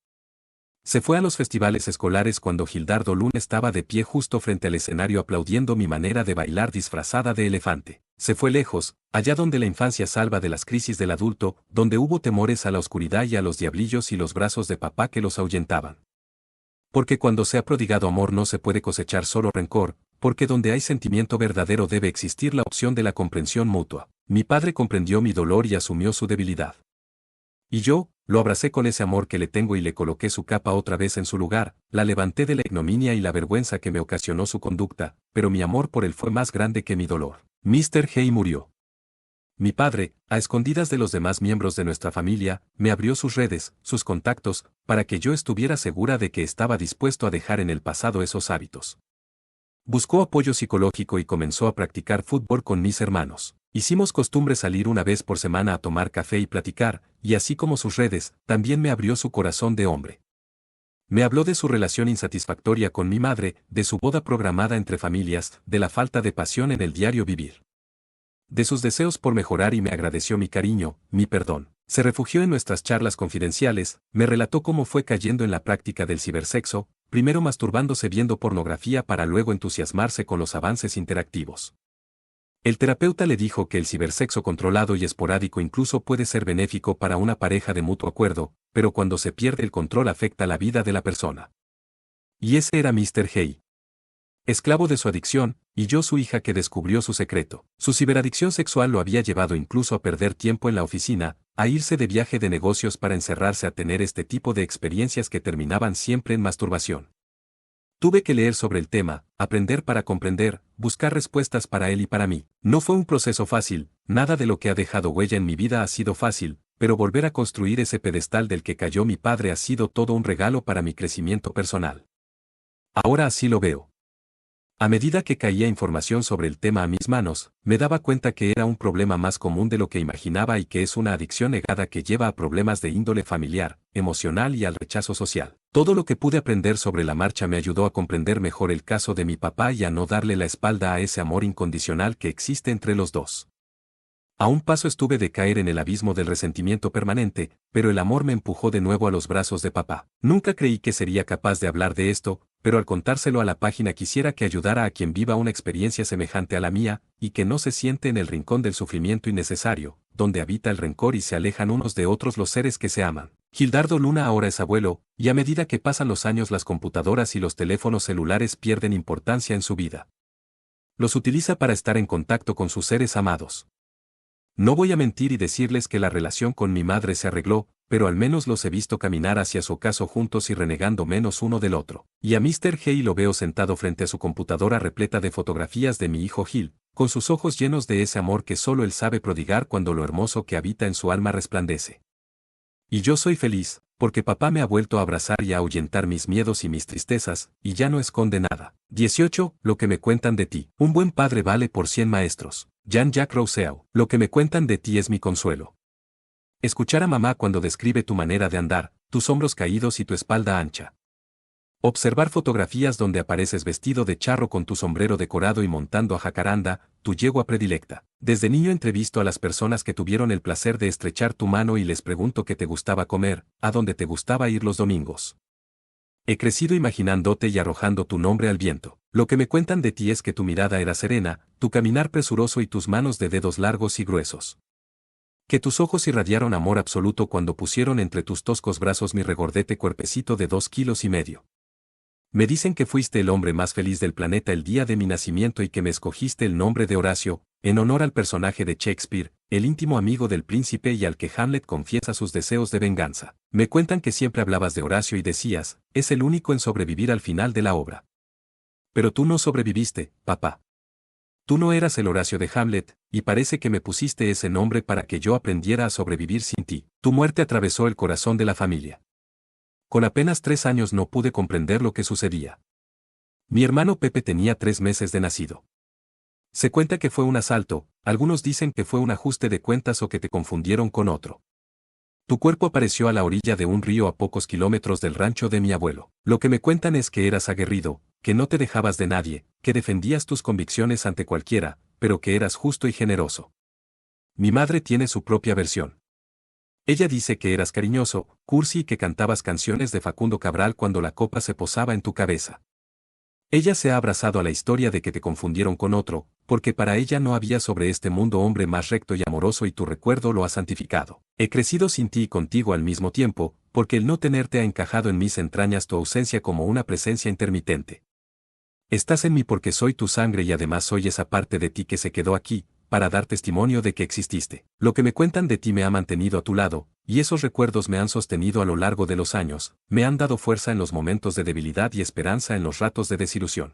Se fue a los festivales escolares cuando Gildardo Luna estaba de pie justo frente al escenario aplaudiendo mi manera de bailar disfrazada de elefante. Se fue lejos, allá donde la infancia salva de las crisis del adulto, donde hubo temores a la oscuridad y a los diablillos y los brazos de papá que los ahuyentaban. Porque cuando se ha prodigado amor no se puede cosechar solo rencor, porque donde hay sentimiento verdadero debe existir la opción de la comprensión mutua. Mi padre comprendió mi dolor y asumió su debilidad. Y yo, lo abracé con ese amor que le tengo y le coloqué su capa otra vez en su lugar, la levanté de la ignominia y la vergüenza que me ocasionó su conducta, pero mi amor por él fue más grande que mi dolor. Mr. Hay murió. Mi padre, a escondidas de los demás miembros de nuestra familia, me abrió sus redes, sus contactos, para que yo estuviera segura de que estaba dispuesto a dejar en el pasado esos hábitos. Buscó apoyo psicológico y comenzó a practicar fútbol con mis hermanos. Hicimos costumbre salir una vez por semana a tomar café y platicar, y así como sus redes, también me abrió su corazón de hombre. Me habló de su relación insatisfactoria con mi madre, de su boda programada entre familias, de la falta de pasión en el diario vivir. De sus deseos por mejorar y me agradeció mi cariño, mi perdón. Se refugió en nuestras charlas confidenciales, me relató cómo fue cayendo en la práctica del cibersexo, primero masturbándose viendo pornografía para luego entusiasmarse con los avances interactivos. El terapeuta le dijo que el cibersexo controlado y esporádico incluso puede ser benéfico para una pareja de mutuo acuerdo, pero cuando se pierde el control afecta la vida de la persona. Y ese era Mr. Hay. Esclavo de su adicción, y yo su hija que descubrió su secreto. Su ciberadicción sexual lo había llevado incluso a perder tiempo en la oficina, a irse de viaje de negocios para encerrarse a tener este tipo de experiencias que terminaban siempre en masturbación. Tuve que leer sobre el tema, aprender para comprender, buscar respuestas para él y para mí. No fue un proceso fácil, nada de lo que ha dejado huella en mi vida ha sido fácil, pero volver a construir ese pedestal del que cayó mi padre ha sido todo un regalo para mi crecimiento personal. Ahora así lo veo. A medida que caía información sobre el tema a mis manos, me daba cuenta que era un problema más común de lo que imaginaba y que es una adicción negada que lleva a problemas de índole familiar, emocional y al rechazo social. Todo lo que pude aprender sobre la marcha me ayudó a comprender mejor el caso de mi papá y a no darle la espalda a ese amor incondicional que existe entre los dos. A un paso estuve de caer en el abismo del resentimiento permanente, pero el amor me empujó de nuevo a los brazos de papá. Nunca creí que sería capaz de hablar de esto, pero al contárselo a la página quisiera que ayudara a quien viva una experiencia semejante a la mía, y que no se siente en el rincón del sufrimiento innecesario, donde habita el rencor y se alejan unos de otros los seres que se aman. Gildardo Luna ahora es abuelo, y a medida que pasan los años las computadoras y los teléfonos celulares pierden importancia en su vida. Los utiliza para estar en contacto con sus seres amados. No voy a mentir y decirles que la relación con mi madre se arregló, pero al menos los he visto caminar hacia su ocaso juntos y renegando menos uno del otro. Y a Mr. Hay lo veo sentado frente a su computadora repleta de fotografías de mi hijo Gil, con sus ojos llenos de ese amor que solo él sabe prodigar cuando lo hermoso que habita en su alma resplandece. Y yo soy feliz, porque papá me ha vuelto a abrazar y a ahuyentar mis miedos y mis tristezas, y ya no esconde nada. 18. Lo que me cuentan de ti. Un buen padre vale por 100 maestros. Jean-Jacques Rousseau. Lo que me cuentan de ti es mi consuelo. Escuchar a mamá cuando describe tu manera de andar, tus hombros caídos y tu espalda ancha. Observar fotografías donde apareces vestido de charro con tu sombrero decorado y montando a jacaranda, tu yegua predilecta. Desde niño entrevisto a las personas que tuvieron el placer de estrechar tu mano y les pregunto qué te gustaba comer, a dónde te gustaba ir los domingos. He crecido imaginándote y arrojando tu nombre al viento. Lo que me cuentan de ti es que tu mirada era serena, tu caminar presuroso y tus manos de dedos largos y gruesos. Que tus ojos irradiaron amor absoluto cuando pusieron entre tus toscos brazos mi regordete cuerpecito de 2,5 kilos. Me dicen que fuiste el hombre más feliz del planeta el día de mi nacimiento y que me escogiste el nombre de Horacio, en honor al personaje de Shakespeare, el íntimo amigo del príncipe y al que Hamlet confiesa sus deseos de venganza. Me cuentan que siempre hablabas de Horacio y decías, es el único en sobrevivir al final de la obra. Pero tú no sobreviviste, papá. Tú no eras el Horacio de Hamlet, y parece que me pusiste ese nombre para que yo aprendiera a sobrevivir sin ti. Tu muerte atravesó el corazón de la familia. Con apenas 3 años no pude comprender lo que sucedía. Mi hermano Pepe tenía 3 meses de nacido. Se cuenta que fue un asalto, algunos dicen que fue un ajuste de cuentas o que te confundieron con otro. Tu cuerpo apareció a la orilla de un río a pocos kilómetros del rancho de mi abuelo. Lo que me cuentan es que eras aguerrido, que no te dejabas de nadie, que defendías tus convicciones ante cualquiera, pero que eras justo y generoso. Mi madre tiene su propia versión. Ella dice que eras cariñoso, cursi y que cantabas canciones de Facundo Cabral cuando la copa se posaba en tu cabeza. Ella se ha abrazado a la historia de que te confundieron con otro, porque para ella no había sobre este mundo hombre más recto y amoroso y tu recuerdo lo ha santificado. He crecido sin ti y contigo al mismo tiempo, porque el no tenerte ha encajado en mis entrañas tu ausencia como una presencia intermitente. Estás en mí porque soy tu sangre y además soy esa parte de ti que se quedó aquí, para dar testimonio de que exististe. Lo que me cuentan de ti me ha mantenido a tu lado, y esos recuerdos me han sostenido a lo largo de los años, me han dado fuerza en los momentos de debilidad y esperanza en los ratos de desilusión.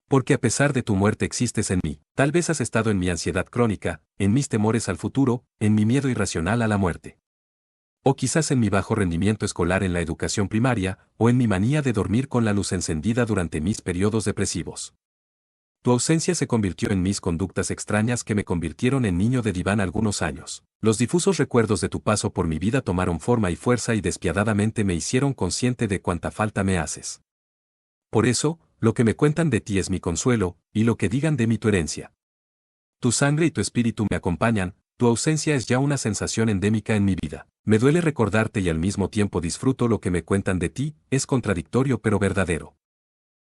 Porque a pesar de tu muerte existes en mí, tal vez has estado en mi ansiedad crónica, en mis temores al futuro, en mi miedo irracional a la muerte. O quizás en mi bajo rendimiento escolar en la educación primaria, o en mi manía de dormir con la luz encendida durante mis periodos depresivos. Tu ausencia se convirtió en mis conductas extrañas que me convirtieron en niño de diván algunos años. Los difusos recuerdos de tu paso por mi vida tomaron forma y fuerza y despiadadamente me hicieron consciente de cuánta falta me haces. Por eso, lo que me cuentan de ti es mi consuelo, y lo que digan de mí tu herencia. Tu sangre y tu espíritu me acompañan, tu ausencia es ya una sensación endémica en mi vida. Me duele recordarte y al mismo tiempo disfruto lo que me cuentan de ti, es contradictorio pero verdadero.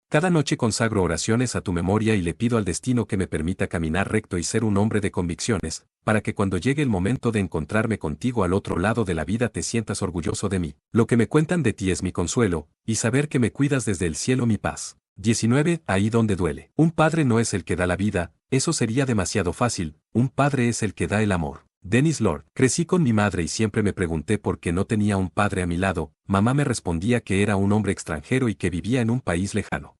Cada noche consagro oraciones a tu memoria y le pido al destino que me permita caminar recto y ser un hombre de convicciones, para que cuando llegue el momento de encontrarme contigo al otro lado de la vida te sientas orgulloso de mí. Lo que me cuentan de ti es mi consuelo, y saber que me cuidas desde el cielo mi paz. 19. Ahí donde duele. Un padre no es el que da la vida, eso sería demasiado fácil, un padre es el que da el amor. Dennis Lord. Crecí con mi madre y siempre me pregunté por qué no tenía un padre a mi lado. Mamá me respondía que era un hombre extranjero y que vivía en un país lejano.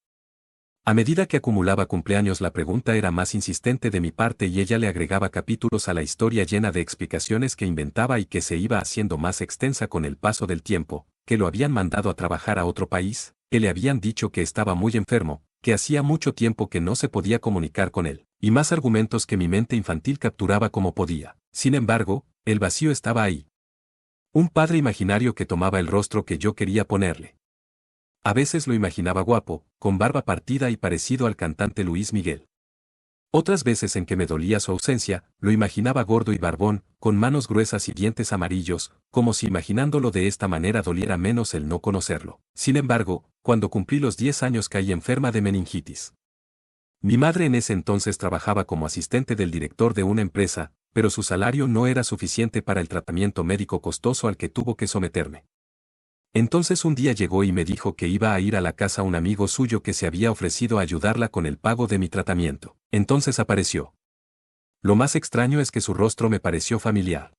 A medida que acumulaba cumpleaños la pregunta era más insistente de mi parte y ella le agregaba capítulos a la historia llena de explicaciones que inventaba y que se iba haciendo más extensa con el paso del tiempo, que lo habían mandado a trabajar a otro país, que le habían dicho que estaba muy enfermo, que hacía mucho tiempo que no se podía comunicar con él, y más argumentos que mi mente infantil capturaba como podía. Sin embargo, el vacío estaba ahí. Un padre imaginario que tomaba el rostro que yo quería ponerle. A veces lo imaginaba guapo, con barba partida y parecido al cantante Luis Miguel. Otras veces en que me dolía su ausencia, lo imaginaba gordo y barbón, con manos gruesas y dientes amarillos, como si imaginándolo de esta manera doliera menos el no conocerlo. Sin embargo, cuando cumplí los 10 años caí enferma de meningitis. Mi madre en ese entonces trabajaba como asistente del director de una empresa, pero su salario no era suficiente para el tratamiento médico costoso al que tuvo que someterme. Entonces un día llegó y me dijo que iba a ir a la casa un amigo suyo que se había ofrecido a ayudarla con el pago de mi tratamiento. Entonces apareció. Lo más extraño es que su rostro me pareció familiar.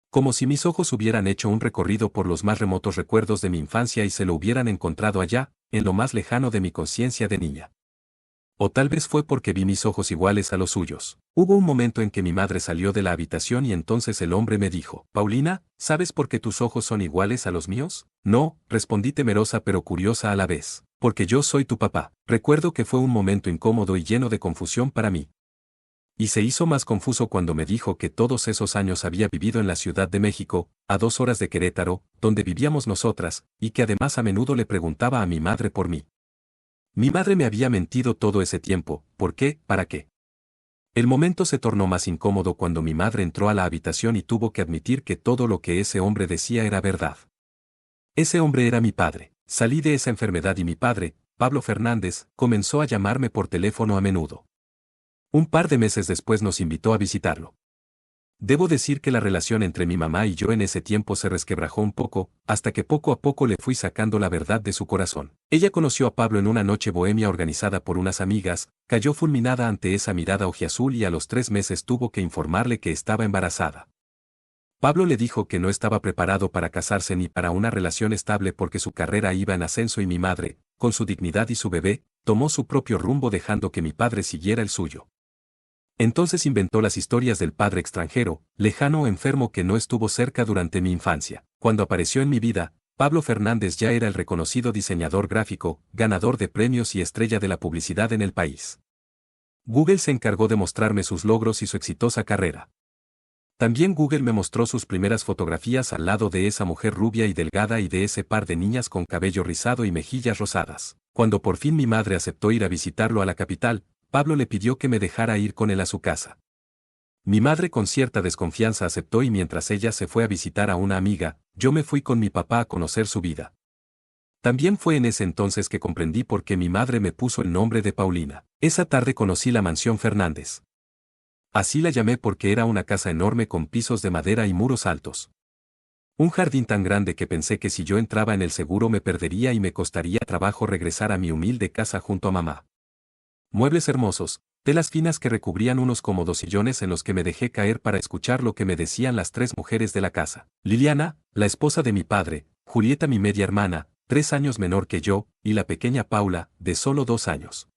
Como si mis ojos hubieran hecho un recorrido por los más remotos recuerdos de mi infancia y se lo hubieran encontrado allá, en lo más lejano de mi conciencia de niña. O tal vez fue porque vi mis ojos iguales a los suyos. Hubo un momento en que mi madre salió de la habitación y entonces el hombre me dijo, Paulina, ¿sabes por qué tus ojos son iguales a los míos? No, respondí temerosa pero curiosa a la vez. Porque yo soy tu papá. Recuerdo que fue un momento incómodo y lleno de confusión para mí. Y se hizo más confuso cuando me dijo que todos esos años había vivido en la Ciudad de México, a 2 horas de Querétaro, donde vivíamos nosotras, y que además a menudo le preguntaba a mi madre por mí. Mi madre me había mentido todo ese tiempo, ¿por qué? ¿Para qué? El momento se tornó más incómodo cuando mi madre entró a la habitación y tuvo que admitir que todo lo que ese hombre decía era verdad. Ese hombre era mi padre. Salí de esa enfermedad y mi padre, Pablo Fernández, comenzó a llamarme por teléfono a menudo. Un par de meses después nos invitó a visitarlo. Debo decir que la relación entre mi mamá y yo en ese tiempo se resquebrajó un poco, hasta que poco a poco le fui sacando la verdad de su corazón. Ella conoció a Pablo en una noche bohemia organizada por unas amigas, cayó fulminada ante esa mirada ojiazul y a los 3 meses tuvo que informarle que estaba embarazada. Pablo le dijo que no estaba preparado para casarse ni para una relación estable porque su carrera iba en ascenso y mi madre, con su dignidad y su bebé, tomó su propio rumbo dejando que mi padre siguiera el suyo. Entonces inventó las historias del padre extranjero, lejano o enfermo que no estuvo cerca durante mi infancia. Cuando apareció en mi vida, Pablo Fernández ya era el reconocido diseñador gráfico, ganador de premios y estrella de la publicidad en el país. Google se encargó de mostrarme sus logros y su exitosa carrera. También Google me mostró sus primeras fotografías al lado de esa mujer rubia y delgada y de ese par de niñas con cabello rizado y mejillas rosadas. Cuando por fin mi madre aceptó ir a visitarlo a la capital, Pablo le pidió que me dejara ir con él a su casa. Mi madre con cierta desconfianza aceptó y mientras ella se fue a visitar a una amiga, yo me fui con mi papá a conocer su vida. También fue en ese entonces que comprendí por qué mi madre me puso el nombre de Paulina. Esa tarde conocí la mansión Fernández. Así la llamé porque era una casa enorme con pisos de madera y muros altos. Un jardín tan grande que pensé que si yo entraba en el seguro me perdería y me costaría trabajo regresar a mi humilde casa junto a mamá. Muebles hermosos, telas finas que recubrían unos cómodos sillones en los que me dejé caer para escuchar lo que me decían las tres mujeres de la casa. Liliana, la esposa de mi padre, Julieta mi media hermana, 3 años menor que yo, y la pequeña Paula, de solo 2 años.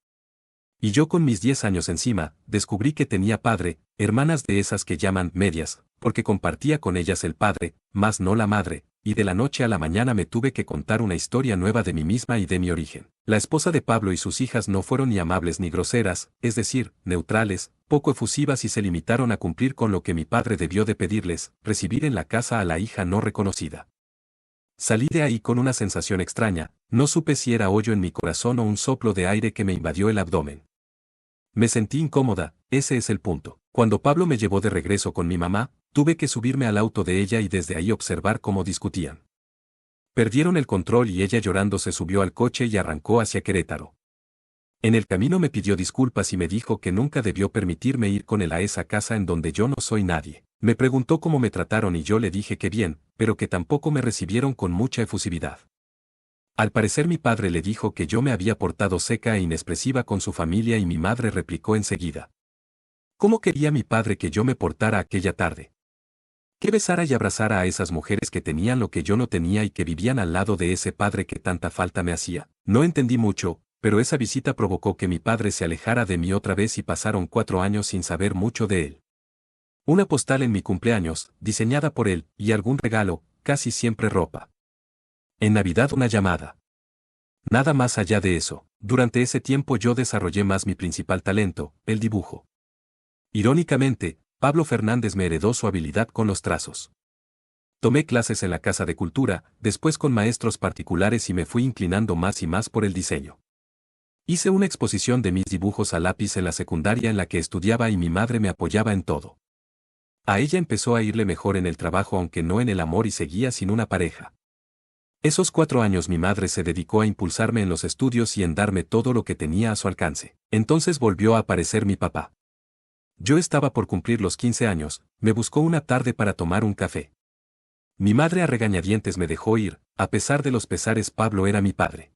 Y yo con mis 10 años encima, descubrí que tenía padre, hermanas de esas que llaman medias, porque compartía con ellas el padre, mas no la madre, y de la noche a la mañana me tuve que contar una historia nueva de mí misma y de mi origen. La esposa de Pablo y sus hijas no fueron ni amables ni groseras, es decir, neutrales, poco efusivas y se limitaron a cumplir con lo que mi padre debió de pedirles, recibir en la casa a la hija no reconocida. Salí de ahí con una sensación extraña, no supe si era hoyo en mi corazón o un soplo de aire que me invadió el abdomen. Me sentí incómoda, ese es el punto. Cuando Pablo me llevó de regreso con mi mamá, tuve que subirme al auto de ella y desde ahí observar cómo discutían. Perdieron el control y ella llorando se subió al coche y arrancó hacia Querétaro. En el camino me pidió disculpas y me dijo que nunca debió permitirme ir con él a esa casa en donde yo no soy nadie. Me preguntó cómo me trataron y yo le dije que bien, pero que tampoco me recibieron con mucha efusividad. Al parecer mi padre le dijo que yo me había portado seca e inexpresiva con su familia y mi madre replicó enseguida. ¿Cómo quería mi padre que yo me portara aquella tarde? Que besara y abrazara a esas mujeres que tenían lo que yo no tenía y que vivían al lado de ese padre que tanta falta me hacía. No entendí mucho, pero esa visita provocó que mi padre se alejara de mí otra vez y pasaron 4 años sin saber mucho de él. Una postal en mi cumpleaños, diseñada por él, y algún regalo, casi siempre ropa. En Navidad una llamada. Nada más allá de eso, durante ese tiempo yo desarrollé más mi principal talento, el dibujo. Irónicamente, Pablo Fernández me heredó su habilidad con los trazos. Tomé clases en la Casa de Cultura, después con maestros particulares y me fui inclinando más y más por el diseño. Hice una exposición de mis dibujos a lápiz en la secundaria en la que estudiaba y mi madre me apoyaba en todo. A ella empezó a irle mejor en el trabajo aunque no en el amor y seguía sin una pareja. Esos 4 años mi madre se dedicó a impulsarme en los estudios y en darme todo lo que tenía a su alcance. Entonces volvió a aparecer mi papá. Yo estaba por cumplir los 15 años, me buscó una tarde para tomar un café. Mi madre a regañadientes me dejó ir, a pesar de los pesares Pablo era mi padre.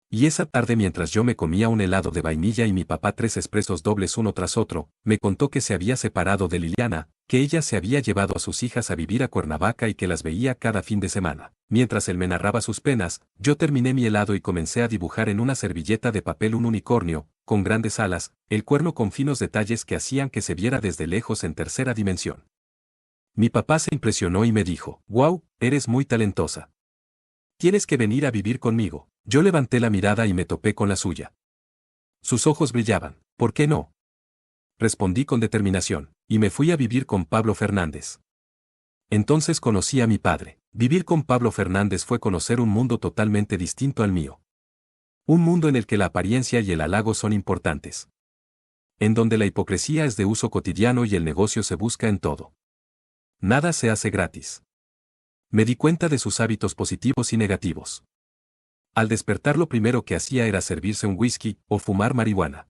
Y esa tarde mientras yo me comía un helado de vainilla y mi papá 3 expresos dobles uno tras otro, me contó que se había separado de Liliana, que ella se había llevado a sus hijas a vivir a Cuernavaca y que las veía cada fin de semana. Mientras él me narraba sus penas, yo terminé mi helado y comencé a dibujar en una servilleta de papel un unicornio, con grandes alas, el cuerno con finos detalles que hacían que se viera desde lejos en tercera dimensión. Mi papá se impresionó y me dijo, «Wow, eres muy talentosa. Tienes que venir a vivir conmigo». Yo levanté la mirada y me topé con la suya. Sus ojos brillaban. ¿Por qué no? Respondí con determinación, y me fui a vivir con Pablo Fernández. Entonces conocí a mi padre. Vivir con Pablo Fernández fue conocer un mundo totalmente distinto al mío. Un mundo en el que la apariencia y el halago son importantes. En donde la hipocresía es de uso cotidiano y el negocio se busca en todo. Nada se hace gratis. Me di cuenta de sus hábitos positivos y negativos. Al despertar lo primero que hacía era servirse un whisky o fumar marihuana.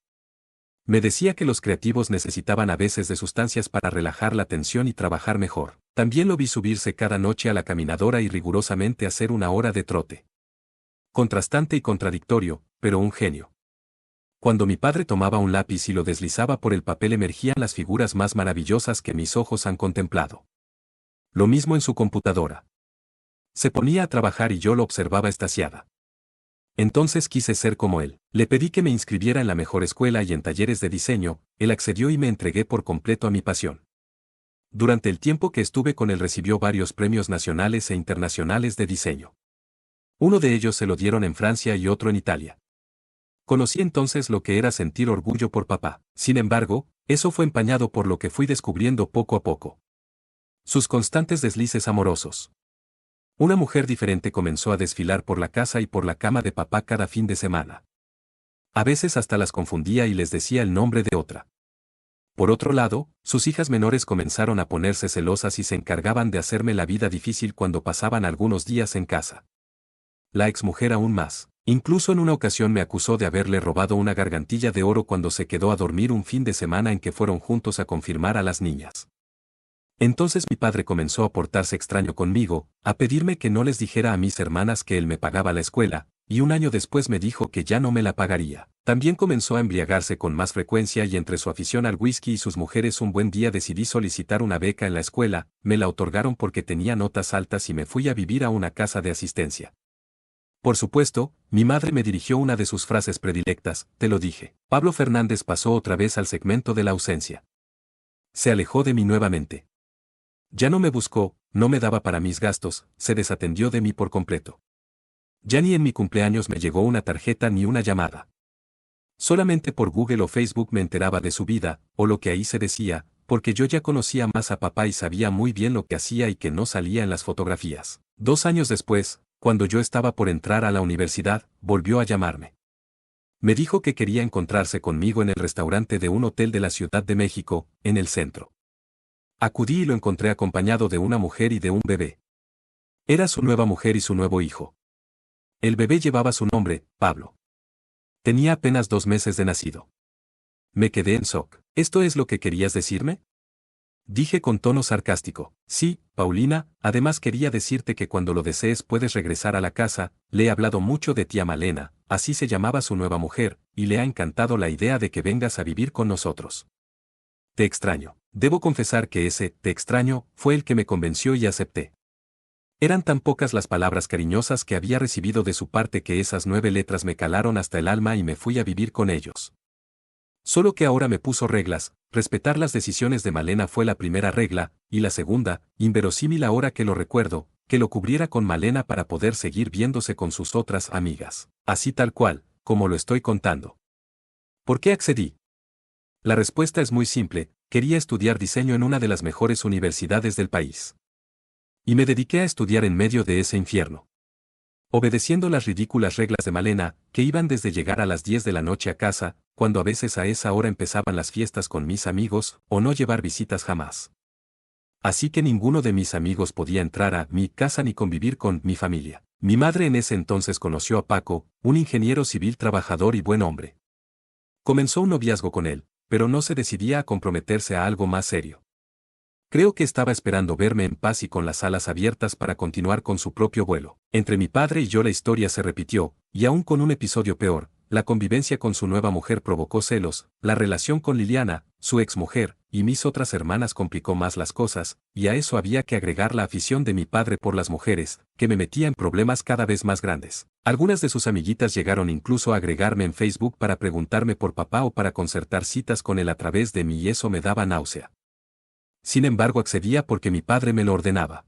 Me decía que los creativos necesitaban a veces de sustancias para relajar la tensión y trabajar mejor. También lo vi subirse cada noche a la caminadora y rigurosamente hacer 1 hora de trote. Contrastante y contradictorio, pero un genio. Cuando mi padre tomaba un lápiz y lo deslizaba por el papel emergían las figuras más maravillosas que mis ojos han contemplado. Lo mismo en su computadora. Se ponía a trabajar y yo lo observaba extasiada. Entonces quise ser como él. Le pedí que me inscribiera en la mejor escuela y en talleres de diseño, él accedió y me entregué por completo a mi pasión. Durante el tiempo que estuve con él recibió varios premios nacionales e internacionales de diseño. Uno de ellos se lo dieron en Francia y otro en Italia. Conocí entonces lo que era sentir orgullo por papá. Sin embargo, eso fue empañado por lo que fui descubriendo poco a poco. Sus constantes deslices amorosos. Una mujer diferente comenzó a desfilar por la casa y por la cama de papá cada fin de semana. A veces hasta las confundía y les decía el nombre de otra. Por otro lado, sus hijas menores comenzaron a ponerse celosas y se encargaban de hacerme la vida difícil cuando pasaban algunos días en casa. La exmujer aún más. Incluso en una ocasión me acusó de haberle robado una gargantilla de oro cuando se quedó a dormir un fin de semana en que fueron juntos a confirmar a las niñas. Entonces mi padre comenzó a portarse extraño conmigo, a pedirme que no les dijera a mis hermanas que él me pagaba la escuela, y un año después me dijo que ya no me la pagaría. También comenzó a embriagarse con más frecuencia y entre su afición al whisky y sus mujeres un buen día decidí solicitar una beca en la escuela, me la otorgaron porque tenía notas altas y me fui a vivir a una casa de asistencia. Por supuesto, mi madre me dirigió una de sus frases predilectas, te lo dije. Pablo Fernández pasó otra vez al segmento de la ausencia. Se alejó de mí nuevamente. Ya no me buscó, no me daba para mis gastos, se desatendió de mí por completo. Ya ni en mi cumpleaños me llegó una tarjeta ni una llamada. Solamente por Google o Facebook me enteraba de su vida, o lo que ahí se decía, porque yo ya conocía más a papá y sabía muy bien lo que hacía y que no salía en las fotografías. 2 años después, cuando yo estaba por entrar a la universidad, volvió a llamarme. Me dijo que quería encontrarse conmigo en el restaurante de un hotel de la Ciudad de México, en el centro. Acudí y lo encontré acompañado de una mujer y de un bebé. Era su nueva mujer y su nuevo hijo. El bebé llevaba su nombre, Pablo. Tenía apenas 2 meses de nacido. Me quedé en shock. ¿Esto es lo que querías decirme? Dije con tono sarcástico. Sí, Paulina, además quería decirte que cuando lo desees puedes regresar a la casa, le he hablado mucho de tía Malena, así se llamaba su nueva mujer, y le ha encantado la idea de que vengas a vivir con nosotros. Te extraño. Debo confesar que ese te extraño fue el que me convenció y acepté. Eran tan pocas las palabras cariñosas que había recibido de su parte que esas 9 letras me calaron hasta el alma y me fui a vivir con ellos. Solo que ahora me puso reglas, respetar las decisiones de Malena fue la primera regla, y la segunda, inverosímil ahora que lo recuerdo, que lo cubriera con Malena para poder seguir viéndose con sus otras amigas. Así tal cual, como lo estoy contando. ¿Por qué accedí? La respuesta es muy simple, quería estudiar diseño en una de las mejores universidades del país. Y me dediqué a estudiar en medio de ese infierno. Obedeciendo las ridículas reglas de Malena, que iban desde llegar a las 10 de la noche a casa, cuando a veces a esa hora empezaban las fiestas con mis amigos, o no llevar visitas jamás. Así que ninguno de mis amigos podía entrar a mi casa ni convivir con mi familia. Mi madre en ese entonces conoció a Paco, un ingeniero civil trabajador y buen hombre. Comenzó un noviazgo con él, pero no se decidía a comprometerse a algo más serio. Creo que estaba esperando verme en paz y con las alas abiertas para continuar con su propio vuelo. Entre mi padre y yo la historia se repitió, y aún con un episodio peor, la convivencia con su nueva mujer provocó celos, la relación con Liliana, su exmujer, y mis otras hermanas complicó más las cosas, y a eso había que agregar la afición de mi padre por las mujeres, que me metía en problemas cada vez más grandes. Algunas de sus amiguitas llegaron incluso a agregarme en Facebook para preguntarme por papá o para concertar citas con él a través de mí y eso me daba náusea. Sin embargo accedía porque mi padre me lo ordenaba.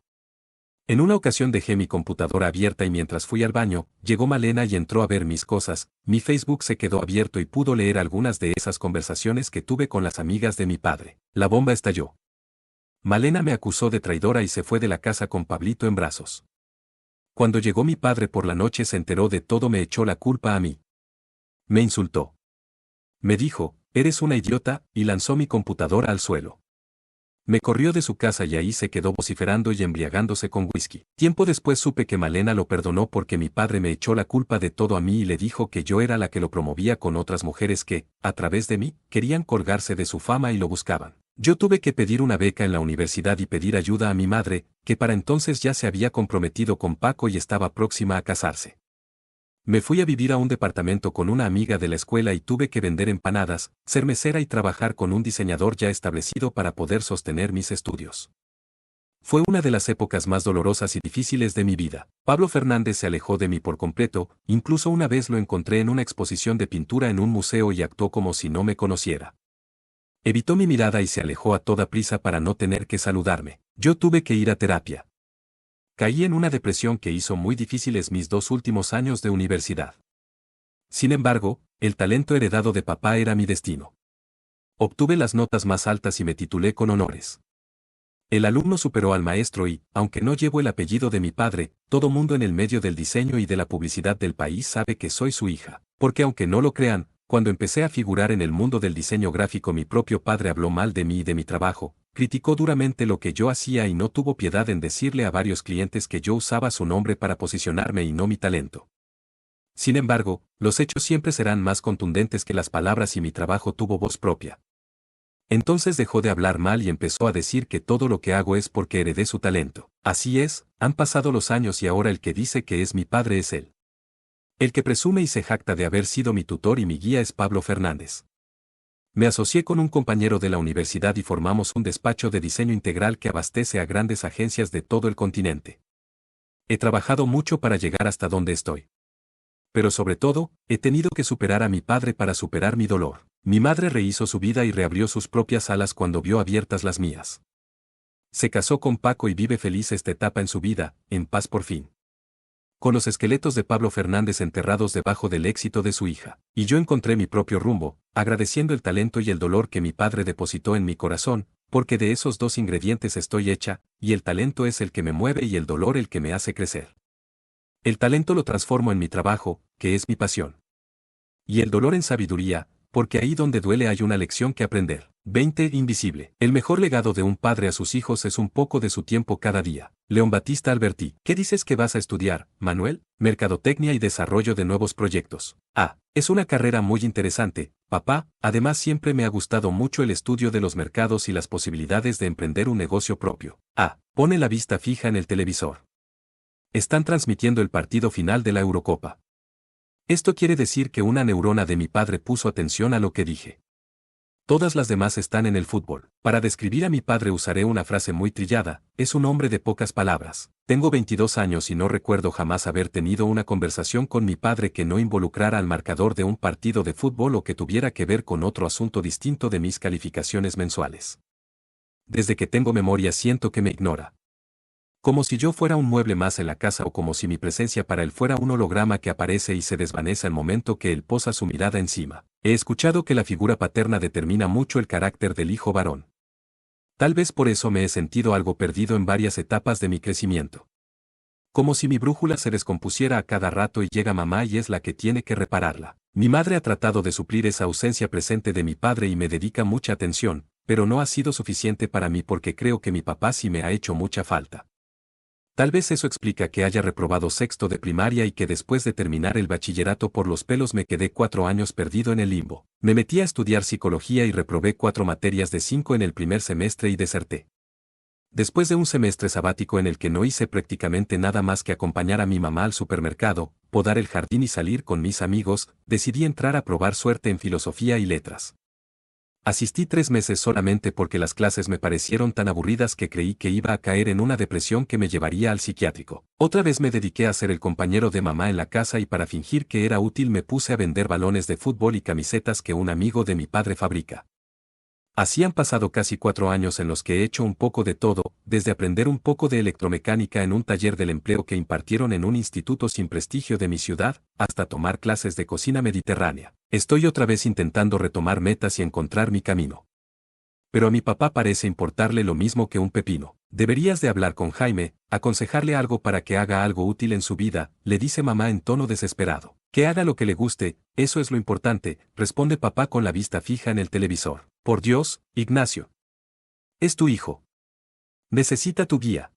En una ocasión dejé mi computadora abierta y mientras fui al baño, llegó Malena y entró a ver mis cosas, mi Facebook se quedó abierto y pudo leer algunas de esas conversaciones que tuve con las amigas de mi padre. La bomba estalló. Malena me acusó de traidora y se fue de la casa con Pablito en brazos. Cuando llegó mi padre por la noche se enteró de todo, me echó la culpa a mí. Me insultó. Me dijo, eres una idiota, y lanzó mi computadora al suelo. Me corrió de su casa y ahí se quedó vociferando y embriagándose con whisky. Tiempo después supe que Malena lo perdonó porque mi padre me echó la culpa de todo a mí y le dijo que yo era la que lo promovía con otras mujeres que, a través de mí, querían colgarse de su fama y lo buscaban. Yo tuve que pedir una beca en la universidad y pedir ayuda a mi madre, que para entonces ya se había comprometido con Paco y estaba próxima a casarse. Me fui a vivir a un departamento con una amiga de la escuela y tuve que vender empanadas, ser mesera y trabajar con un diseñador ya establecido para poder sostener mis estudios. Fue una de las épocas más dolorosas y difíciles de mi vida. Pablo Fernández se alejó de mí por completo, incluso una vez lo encontré en una exposición de pintura en un museo y actuó como si no me conociera. Evitó mi mirada y se alejó a toda prisa para no tener que saludarme. Yo tuve que ir a terapia. Caí en una depresión que hizo muy difíciles mis 2 últimos años de universidad. Sin embargo, el talento heredado de papá era mi destino. Obtuve las notas más altas y me titulé con honores. El alumno superó al maestro y, aunque no llevo el apellido de mi padre, todo mundo en el medio del diseño y de la publicidad del país sabe que soy su hija. Porque aunque no lo crean, cuando empecé a figurar en el mundo del diseño gráfico mi propio padre habló mal de mí y de mi trabajo, criticó duramente lo que yo hacía y no tuvo piedad en decirle a varios clientes que yo usaba su nombre para posicionarme y no mi talento. Sin embargo, los hechos siempre serán más contundentes que las palabras y mi trabajo tuvo voz propia. Entonces dejó de hablar mal y empezó a decir que todo lo que hago es porque heredé su talento. Así es, han pasado los años y ahora el que dice que es mi padre es él. El que presume y se jacta de haber sido mi tutor y mi guía es Pablo Fernández. Me asocié con un compañero de la universidad y formamos un despacho de diseño integral que abastece a grandes agencias de todo el continente. He trabajado mucho para llegar hasta donde estoy. Pero sobre todo, he tenido que superar a mi padre para superar mi dolor. Mi madre rehizo su vida y reabrió sus propias alas cuando vio abiertas las mías. Se casó con Paco y vive feliz esta etapa en su vida, en paz por fin. Con los esqueletos de Pablo Fernández enterrados debajo del éxito de su hija. Y yo encontré mi propio rumbo, agradeciendo el talento y el dolor que mi padre depositó en mi corazón, porque de esos dos ingredientes estoy hecha, y el talento es el que me mueve y el dolor el que me hace crecer. El talento lo transformo en mi trabajo, que es mi pasión. Y el dolor en sabiduría, porque ahí donde duele hay una lección que aprender. 20. Invisible. El mejor legado de un padre a sus hijos es un poco de su tiempo cada día. León Battista Alberti. ¿Qué dices que vas a estudiar, Manuel? Mercadotecnia y desarrollo de nuevos proyectos. Es una carrera muy interesante, papá. Además siempre me ha gustado mucho el estudio de los mercados y las posibilidades de emprender un negocio propio. Pone la vista fija en el televisor. Están transmitiendo el partido final de la Eurocopa. Esto quiere decir que una neurona de mi padre puso atención a lo que dije. Todas las demás están en el fútbol. Para describir a mi padre usaré una frase muy trillada, es un hombre de pocas palabras. Tengo 22 años y no recuerdo jamás haber tenido una conversación con mi padre que no involucrara al marcador de un partido de fútbol o que tuviera que ver con otro asunto distinto de mis calificaciones mensuales. Desde que tengo memoria siento que me ignora. Como si yo fuera un mueble más en la casa o como si mi presencia para él fuera un holograma que aparece y se desvanece al momento que él posa su mirada encima. He escuchado que la figura paterna determina mucho el carácter del hijo varón. Tal vez por eso me he sentido algo perdido en varias etapas de mi crecimiento. Como si mi brújula se descompusiera a cada rato y llega mamá y es la que tiene que repararla. Mi madre ha tratado de suplir esa ausencia presente de mi padre y me dedica mucha atención, pero no ha sido suficiente para mí porque creo que mi papá sí me ha hecho mucha falta. Tal vez eso explica que haya reprobado sexto de primaria y que después de terminar el bachillerato por los pelos me quedé 4 años perdido en el limbo. Me metí a estudiar psicología y reprobé 4 materias de 5 en el primer semestre y deserté. Después de un semestre sabático en el que no hice prácticamente nada más que acompañar a mi mamá al supermercado, podar el jardín y salir con mis amigos, decidí entrar a probar suerte en filosofía y letras. Asistí 3 meses solamente porque las clases me parecieron tan aburridas que creí que iba a caer en una depresión que me llevaría al psiquiátrico. Otra vez me dediqué a ser el compañero de mamá en la casa y para fingir que era útil me puse a vender balones de fútbol y camisetas que un amigo de mi padre fabrica. Así han pasado casi 4 años en los que he hecho un poco de todo, desde aprender un poco de electromecánica en un taller del empleo que impartieron en un instituto sin prestigio de mi ciudad, hasta tomar clases de cocina mediterránea. Estoy otra vez intentando retomar metas y encontrar mi camino. Pero a mi papá parece importarle lo mismo que un pepino. Deberías de hablar con Jaime, aconsejarle algo para que haga algo útil en su vida, le dice mamá en tono desesperado. Que haga lo que le guste, eso es lo importante, responde papá con la vista fija en el televisor. Por Dios, Ignacio. Es tu hijo. Necesita tu guía.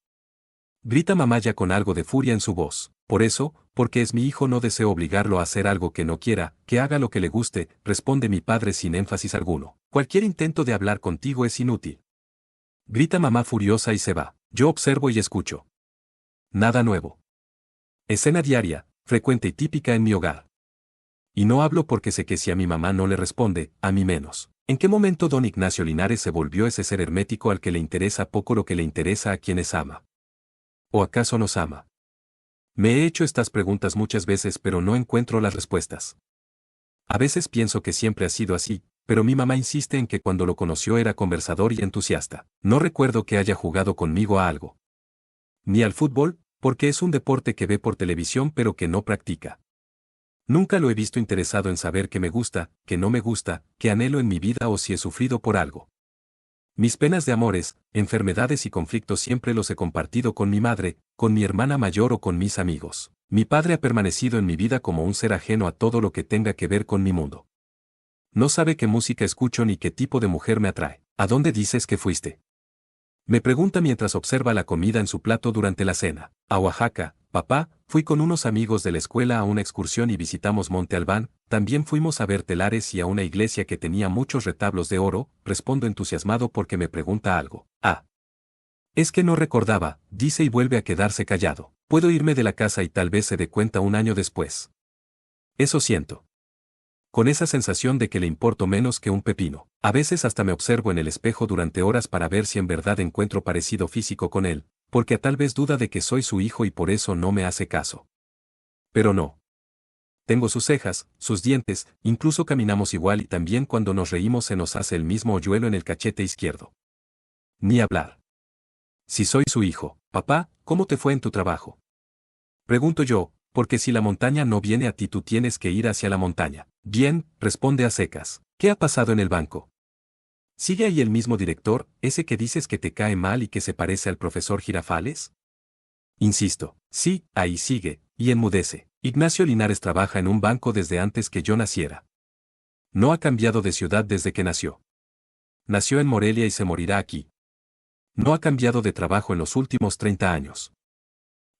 Grita mamá ya con algo de furia en su voz. Por eso, porque es mi hijo no deseo obligarlo a hacer algo que no quiera, que haga lo que le guste, responde mi padre sin énfasis alguno. Cualquier intento de hablar contigo es inútil. Grita mamá furiosa y se va. Yo observo y escucho. Nada nuevo. Escena diaria, frecuente y típica en mi hogar. Y no hablo porque sé que si a mi mamá no le responde, a mí menos. ¿En qué momento don Ignacio Linares se volvió ese ser hermético al que le interesa poco lo que le interesa a quienes ama? ¿O acaso nos ama? Me he hecho estas preguntas muchas veces pero no encuentro las respuestas. A veces pienso que siempre ha sido así, pero mi mamá insiste en que cuando lo conoció era conversador y entusiasta. No recuerdo que haya jugado conmigo a algo. Ni al fútbol, porque es un deporte que ve por televisión pero que no practica. Nunca lo he visto interesado en saber qué me gusta, qué no me gusta, qué anhelo en mi vida o si he sufrido por algo. Mis penas de amores, enfermedades y conflictos siempre los he compartido con mi madre, con mi hermana mayor o con mis amigos. Mi padre ha permanecido en mi vida como un ser ajeno a todo lo que tenga que ver con mi mundo. No sabe qué música escucho ni qué tipo de mujer me atrae. ¿A dónde dices que fuiste? Me pregunta mientras observa la comida en su plato durante la cena. A Oaxaca, papá, fui con unos amigos de la escuela a una excursión y visitamos Monte Albán, también fuimos a ver telares y a una iglesia que tenía muchos retablos de oro, respondo entusiasmado porque me pregunta algo. Ah. Es que no recordaba, dice y vuelve a quedarse callado. Puedo irme de la casa y tal vez se dé cuenta un año después. Eso siento. Con esa sensación de que le importo menos que un pepino. A veces hasta me observo en el espejo durante horas para ver si en verdad encuentro parecido físico con él, porque tal vez duda de que soy su hijo y por eso no me hace caso. Pero no. Tengo sus cejas, sus dientes, incluso caminamos igual y también cuando nos reímos se nos hace el mismo hoyuelo en el cachete izquierdo. Ni hablar. Si soy su hijo, papá, ¿cómo te fue en tu trabajo? Pregunto yo, porque si la montaña no viene a ti tú tienes que ir hacia la montaña. Bien, responde a secas. ¿Qué ha pasado en el banco? ¿Sigue ahí el mismo director, ese que dices que te cae mal y que se parece al profesor Girafales? Insisto, sí, ahí sigue, y enmudece. Ignacio Linares trabaja en un banco desde antes que yo naciera. No ha cambiado de ciudad desde que nació. Nació en Morelia y se morirá aquí. No ha cambiado de trabajo en los últimos 30 años.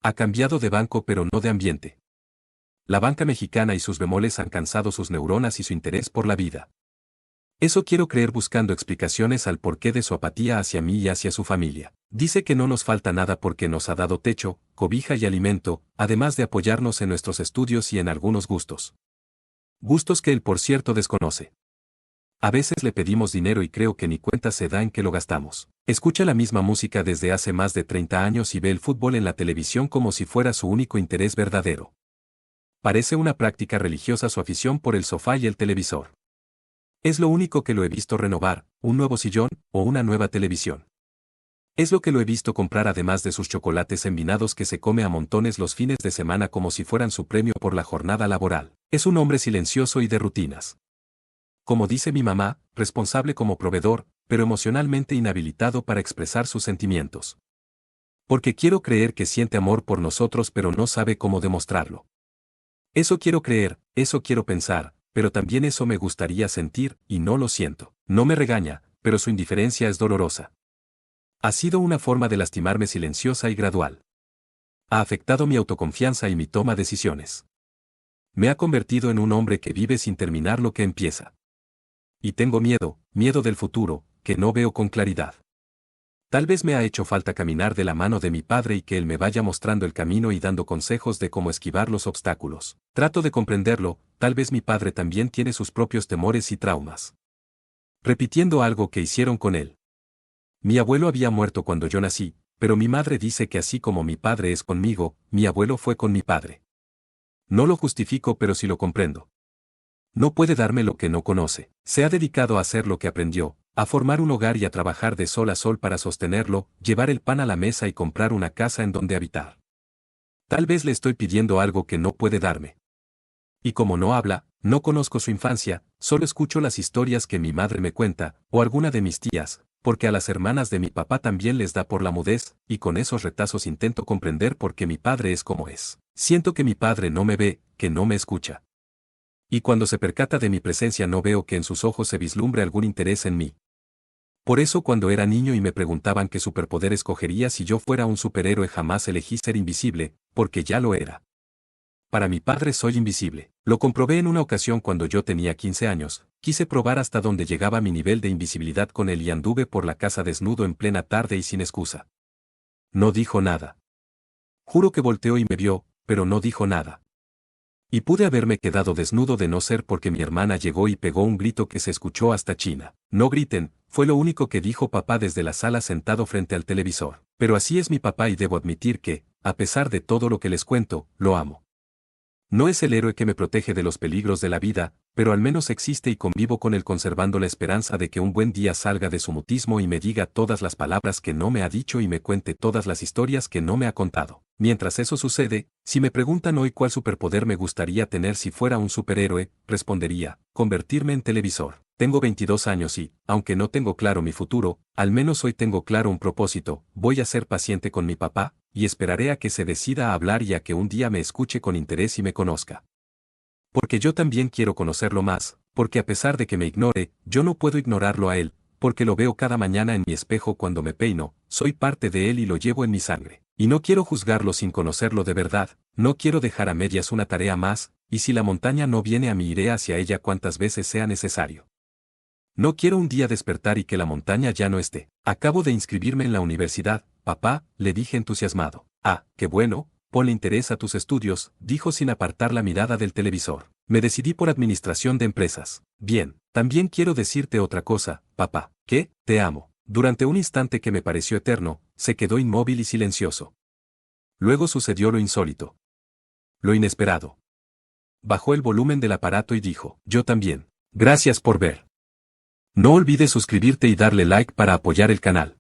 Ha cambiado de banco pero no de ambiente. La banca mexicana y sus bemoles han cansado sus neuronas y su interés por la vida. Eso quiero creer buscando explicaciones al porqué de su apatía hacia mí y hacia su familia. Dice que no nos falta nada porque nos ha dado techo, cobija y alimento, además de apoyarnos en nuestros estudios y en algunos gustos. Gustos que él por cierto desconoce. A veces le pedimos dinero y creo que ni cuenta se da en que lo gastamos. Escucha la misma música desde hace más de 30 años y ve el fútbol en la televisión como si fuera su único interés verdadero. Parece una práctica religiosa su afición por el sofá y el televisor. Es lo único que lo he visto renovar, un nuevo sillón o una nueva televisión. Es lo que lo he visto comprar además de sus chocolates envinados que se come a montones los fines de semana como si fueran su premio por la jornada laboral. Es un hombre silencioso y de rutinas. Como dice mi mamá, responsable como proveedor, pero emocionalmente inhabilitado para expresar sus sentimientos. Porque quiero creer que siente amor por nosotros pero no sabe cómo demostrarlo. Eso quiero creer, eso quiero pensar, pero también eso me gustaría sentir, y no lo siento. No me regaña, pero su indiferencia es dolorosa. Ha sido una forma de lastimarme silenciosa y gradual. Ha afectado mi autoconfianza y mi toma de decisiones. Me ha convertido en un hombre que vive sin terminar lo que empieza. Y tengo miedo, miedo del futuro, que no veo con claridad. Tal vez me ha hecho falta caminar de la mano de mi padre y que él me vaya mostrando el camino y dando consejos de cómo esquivar los obstáculos. Trato de comprenderlo, tal vez mi padre también tiene sus propios temores y traumas. Repitiendo algo que hicieron con él. Mi abuelo había muerto cuando yo nací, pero mi madre dice que así como mi padre es conmigo, mi abuelo fue con mi padre. No lo justifico pero sí lo comprendo. No puede darme lo que no conoce. Se ha dedicado a hacer lo que aprendió, a formar un hogar y a trabajar de sol a sol para sostenerlo, llevar el pan a la mesa y comprar una casa en donde habitar. Tal vez le estoy pidiendo algo que no puede darme. Y como no habla, no conozco su infancia, solo escucho las historias que mi madre me cuenta, o alguna de mis tías, porque a las hermanas de mi papá también les da por la mudez, y con esos retazos intento comprender por qué mi padre es como es. Siento que mi padre no me ve, que no me escucha. Y cuando se percata de mi presencia no veo que en sus ojos se vislumbre algún interés en mí. Por eso cuando era niño y me preguntaban qué superpoder escogería si yo fuera un superhéroe jamás elegí ser invisible, porque ya lo era. Para mi padre soy invisible. Lo comprobé en una ocasión cuando yo tenía 15 años, quise probar hasta dónde llegaba mi nivel de invisibilidad con él y anduve por la casa desnudo en plena tarde y sin excusa. No dijo nada. Juro que volteó y me vio, pero no dijo nada. Y pude haberme quedado desnudo de no ser porque mi hermana llegó y pegó un grito que se escuchó hasta China. No griten, fue lo único que dijo papá desde la sala sentado frente al televisor. Pero así es mi papá y debo admitir que, a pesar de todo lo que les cuento, lo amo. No es el héroe que me protege de los peligros de la vida, pero al menos existe y convivo con él conservando la esperanza de que un buen día salga de su mutismo y me diga todas las palabras que no me ha dicho y me cuente todas las historias que no me ha contado. Mientras eso sucede, si me preguntan hoy cuál superpoder me gustaría tener si fuera un superhéroe, respondería, convertirme en televisor. Tengo 22 años y, aunque no tengo claro mi futuro, Al menos hoy tengo claro un propósito, voy a ser paciente con mi papá, y esperaré a que se decida a hablar y a que un día me escuche con interés y me conozca. Porque yo también quiero conocerlo más, porque a pesar de que me ignore, yo no puedo ignorarlo a él, porque lo veo cada mañana en mi espejo cuando me peino, soy parte de él y lo llevo en mi sangre. Y no quiero juzgarlo sin conocerlo de verdad, no quiero dejar a medias una tarea más, y si la montaña no viene a mí iré hacia ella cuantas veces sea necesario. No quiero un día despertar y que la montaña ya no esté. Acabo de inscribirme en la universidad, papá, le dije entusiasmado. Ah, qué bueno, ponle interés a tus estudios, dijo sin apartar la mirada del televisor. Me decidí por administración de empresas. Bien, también quiero decirte otra cosa, papá, que, te amo. Durante un instante que me pareció eterno, se quedó inmóvil y silencioso. Luego sucedió lo insólito. Lo inesperado. Bajó el volumen del aparato y dijo, yo también. Gracias por ver. No olvides suscribirte y darle like para apoyar el canal.